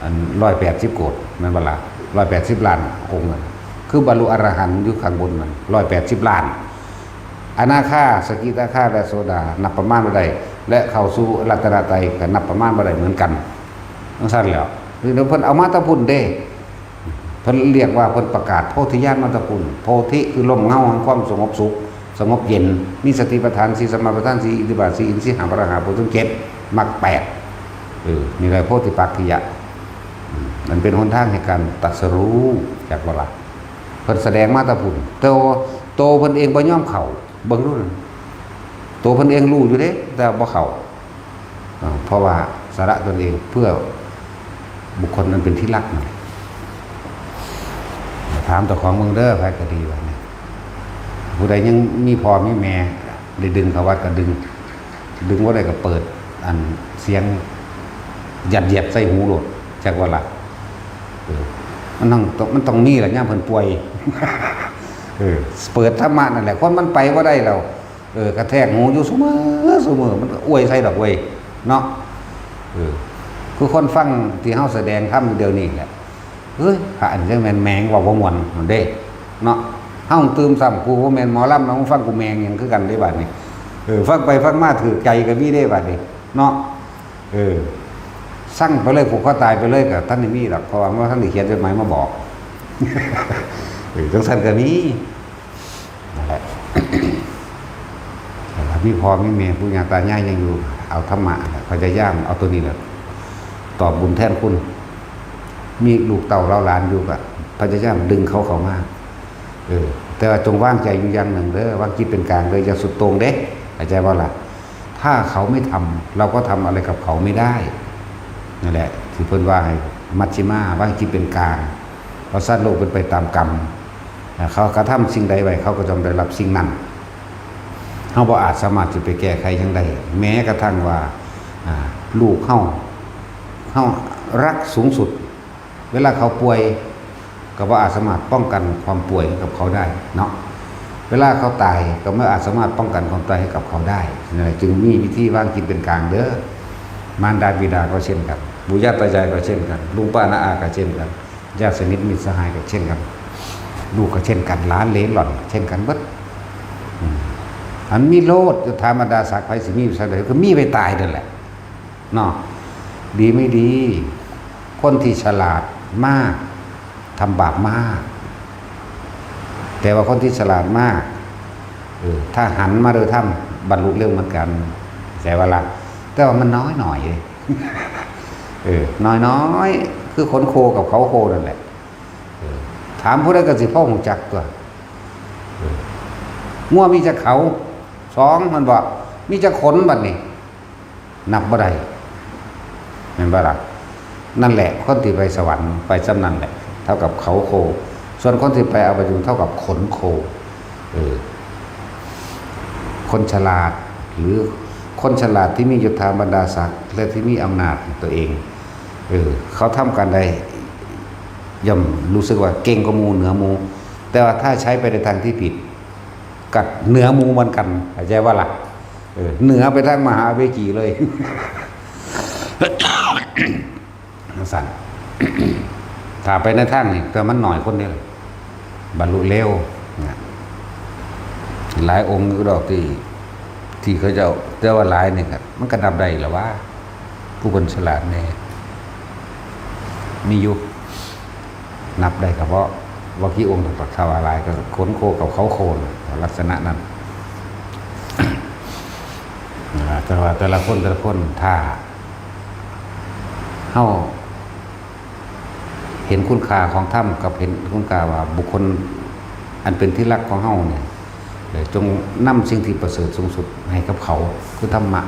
Speaker 1: 180 โกฏแม่นบ่ล่ะ180 ล้านองค์คือบรรลุอรหันต์อยู่ข้างบนมัน180 ล้านอนาคาสกิทาคาและโสดานับประมาณบ่ได้และเข้าสู่รัตนตรัยก็นับประมาณบ่ได้เหมือนกันจังซั่นแล้วคือเพิ่นเอามาตะพุ่นเด้เพิ่นเรียกว่าเพิ่นประกาศโพธิญาณมาตะพุ่นโพธิคือลมเงาแห่งความสงบสุขสงบเย็นมีสติปัฏฐาน4สมาปัฏฐาน4อิทธิบาท4อินทรีย์5พระหาโพธิ7มรรค8นี่แหละโพธิปักขิยะมันเป็นหนทางในการตรัสรู้จากว่าล่ะเพิ่นแสดงมาตะพุ่นโตเพิ่นเองบ่ยอมเข้าเบิ่งดูนั่นโตเพิ่นเองรู้อยู่เด้แต่บ่เข้าเพราะว่าสาระตนเองเพื่อบุคคลนั้นเป็นที่รักนั่นถามเจ้าของเมืองเด้อไผก็ดีว่านี่ผู้ใดยังมีพ่อมีแม่ได้ดึงเข้าวัดก็ดึงบ่ได้ก็เปิดอันเสียงยัดเยียดใส่หูโลดจักว่าล่ะมันต้องมีล่ะยามเพิ่นป่วย เปิดธรรมะนั่นแหละคนมันไปว่าได้เรากระแทกหูอยู่เสมอมันอวยใส่ดอกเว้ยเนาะคือคนฟังที่เฮาแสดงธรรมเดียวนี้แหละเฮ้ยพระอันจังแม่นแมงว่าบ่ม่วนมันเด้เนาะเฮาตื่มซ้ำกูบ่แม่นหมอลำน้องฟังกูแมงหยังคือกันได้บัดนี้ฟังไปฟังมาถือใจก็มีได้บัดนี้เนาะสั่งไปเลยผูกคอตายไปเลยก็ท่านนี่มีดอกเพราะว่าท่านได้เขียนจดหมายมาบอกจังซั่นก็มีนั่นแหละมีพ่อมีแม่ปู่ย่าตายายยังอยู่เอาธรรมะพยายามเอาตัวนี้แหละตอบบุญแทนคุณมีลูกเต่าเราหลานอยู่กับพยายามดึงเขาเข้ามาแต่ว่าจงว่างใจอยู่อย่างหนึ่งเด้อว่างจิตเป็นกลางเลยอย่าสุดโต่งเด้เข้าใจว่าล่ะถ้าเขาไม่ทำเราก็ทำอะไรกับเขาไม่ได้นั่นแหละที่เพิ่นว่าให้มัชฌิมาว่างจิตเป็นกลางเพราะสัตว์โลกเป็นไปตามกรรมเขากระทำสิ่งใดไว้เขาก็จำได้รับสิ่งนั้นเฮาบ่อาจสามารถจะไปแก้ไขจังใดแม้กระทั่งว่าลูกเฮารักสูงสุดเวลาเขาป่วยก็บ่อาจสามารถป้องกันความป่วยให้กับเขาได้เนาะเวลาเขาตายก็ไม่อาจสามารถป้องกันความตายให้กับเขาได้นั่นแหละจึงมีวิธีวางจิตเป็นกลางเด้อมารดาบิดาก็เช่นกันปู่ย่าตายายก็เช่นกันลุงป้าน้าอาก็เช่นกันญาติสนิทมิตรสหายก็เช่นกันลูกก็เช่นกันหลานเหลนหล่อนเช่นกันเบิดอันมีโลดจะธรรมดาศักดิ์ไผสิมีซะได้ก็มีไปตายนั่นแหละเนาะดีไม่ดีคนที่ฉลาดมากทำบาปมากแต่ว่าคนที่ฉลาดมากถ้าหันมาโดยทำบรรลุเรื่องเหมือนกันแต่ว่าละแต่ว่ามันน้อยหน่อยน้อยคือขนโคกับเขาโคนั่นแหละถามผู้ใดก็สิพ่อหงจักตัวงัวมีจะเขาสองมันบอกมีจะขนบัดนี้นับบ่ได้เห็นบ่ล่ะนั่นแหละคนที่ไปสวรรค์ไปจำนั่นแหละเท่ากับเขาโคส่วนคนที่ไปเอาไปอยู่เท่ากับขนโคคนฉลาดหรือคนฉลาดที่มียศถาบรรดาศักดิ์และที่มีอำนาจตัวเองเขาทำกันได้ย่อมรู้สึกว่าเก่งกว่าหมู่เหนือหมู่แต่ว่าถ้าใช้ไปในทางที่ผิดกัดเหนือหมู่เหมือนกันเข้าใจว่าล่ะเหนือไปทางมหาเวกีเลย สั่น ถ้าไปในทางนี่แต่มันหน่อยคนเดียวบรรลุเร็วหลายองค์ก็ดอกที่เขาจะแต่ว่าหลายเนี่ยครับมันก็นับได้หรอว่าผู้คนฉลาดเนี่ยมีอยู่นับได้เฉพาะว่ากี่องค์ต่างๆชาวอะไรก็ขนโคกับเขาโคนลักษณะนั้น แต่ว่าแต่ละคนถ้าเฮาเห็นคุณค่าของธรรมกับเห็นคุณค่าว่าบุคคลอันเป็นที่รักของเฮาเนี่ยจงนำสิ่งที่ประเสริฐสูงสุดให้กับเขาคือธรรมะ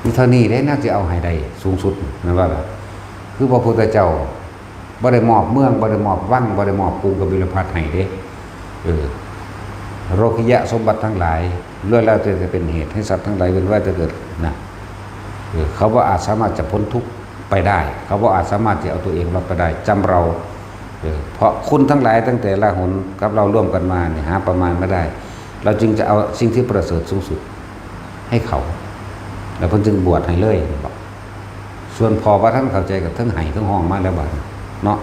Speaker 1: มีเท่านี้ได้น่าจะเอาให้ได้สูงสุดนั่นว่าล่ะคือพระพุทธเจ้าบ่ได้มอบเมืองบ่ได้มอบวังบ่ได้มอบกรุงกบิลพัสให้เด้โลกิยะสมบัติทั้งหลายล้วนแล้วแต่จะเป็นเหตุให้สัตว์ทั้งหลายเป็นว่าจะเกิดนะเขาว่าอาจสามารถจะพ้นทุกข์ไปได้เขาว่าอาจสามารถจะเอาตัวเองรอดไปได้จำเราเพราะคุณทั้งหลายตั้งแต่ละหนกับเราร่วมกันมาเนี่ยหาประมาณไม่ได้เราจึงจะเอาสิ่งที่ประเสริฐสูงสุดให้เขาแล้วเพิ่นจึงบวชให้เลยบอกส่วนพอว่าท่านเข้าใจกับทั้งไห้ทั้งห้องมาแล้วบ่เนาะ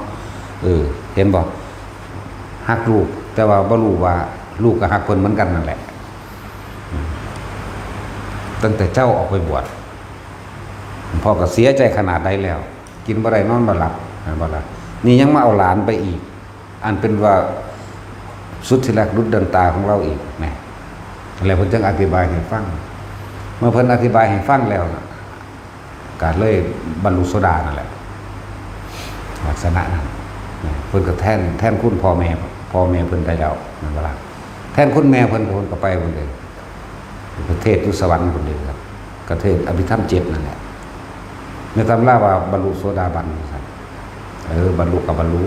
Speaker 1: เห็นบอกฮักลูกแต่ว่าบ่รู้ว่าลูกกับฮักคนเหมือนกันนั่นแหละตั้งแต่เจ้าออกไปบวชพ่อก็เสียใจขนาดใดแล้วกินบ่ได้นอนบ่หลับนี่ยังมาเอาหลานไปอีกอันเป็นว่าสุดที่รักรุดดันตาของเราอีกแหมแล้วเพิ่นจึงอธิบายให้ฟังเมื่อเพิ่นอธิบายให้ฟังแล้วก็เลยบรรลุโสดานั่นแหละลักษณะนั้นเพิ่นก็แทนคุณพ่อแม่เพิ่นได้แล้วนั่นว่าล่ะแทนคุณแม่เพิ่นก็ไปเพิ่นเลยประเทศอยู่สวรรค์เพิ่นเลยครับประเทศอภิธรรม7นั่นแหละในตำราว่าบรรลุโสดาบันครับบรรลุกับบรรลุ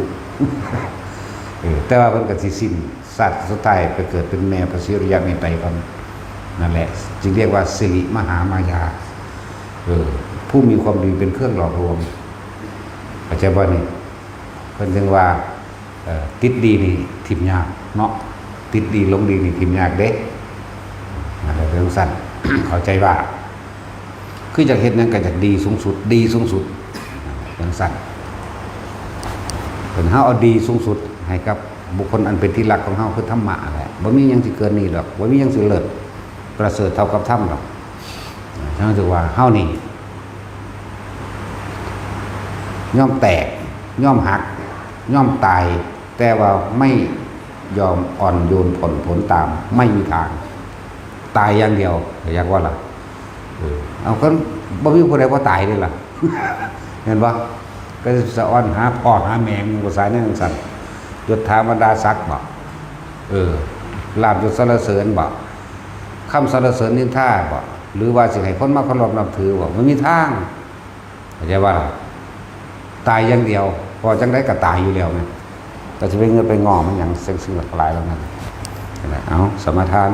Speaker 1: แต่ว่าเพิ่นก็สิสิ้นสัตว์สุดท้ายไปเกิดเป็นแม่พระศิริยะเมตไตรก่อนนั่นแหละจึงเรียกว่าสิริมหามายาผู้มีความดีเป็นเครื่องหลอกลวงเข้าใจบ่นี่เพิ่นจึงว่าติดดีนี่ทิ่มยากเนาะ ติดดีลงดีนี่ทิมยากเด้อะไรเรื่องสั้น เข้าใจว่าคือจากเฮ็ดนั้นก็จากดีสูงสุดดีสูงสุดเรื่องสั้นเป็นเฮาเอาดีสูงสุดให้กับบุคคลอันเป็นที่รักของเฮาคือธรรมะแหละบ่มีหยังสิเกินนี้ดอกบ่มีหยังสิเลิศประเสริฐเท่ากับธรรมดอกฉันรู้สึกว่าเฮานี่ย่อมแตกย่อมหักย่อมตายแต่ว่าไม่ยอมอ่อนโยนผลตามไม่มีทางตายอย่างเดียวอยากว่าล่ะเอาก็บ่มีผู้ใดบ่ตายเลยล่ะ เห็นปะก็สะอ้อนหาพ่อหาแม่มึงภาษาเนี่ยสั่นยศถาบรรดาศักดิ์บอกลาบยศสรรเสริญบอกคำสรรเสริญนินทาบอกหรือว่าสิ่งให้คนมาเคารพนับถือบอกมันมีทางเข้าใจว่าตายอย่างเดียวพอจังได้ก็ตายอยู่แล้วนะแต่จะไปเงินไปงอมันอย่างเสื่อมหลายแล้วนั่นเอาสมาทาน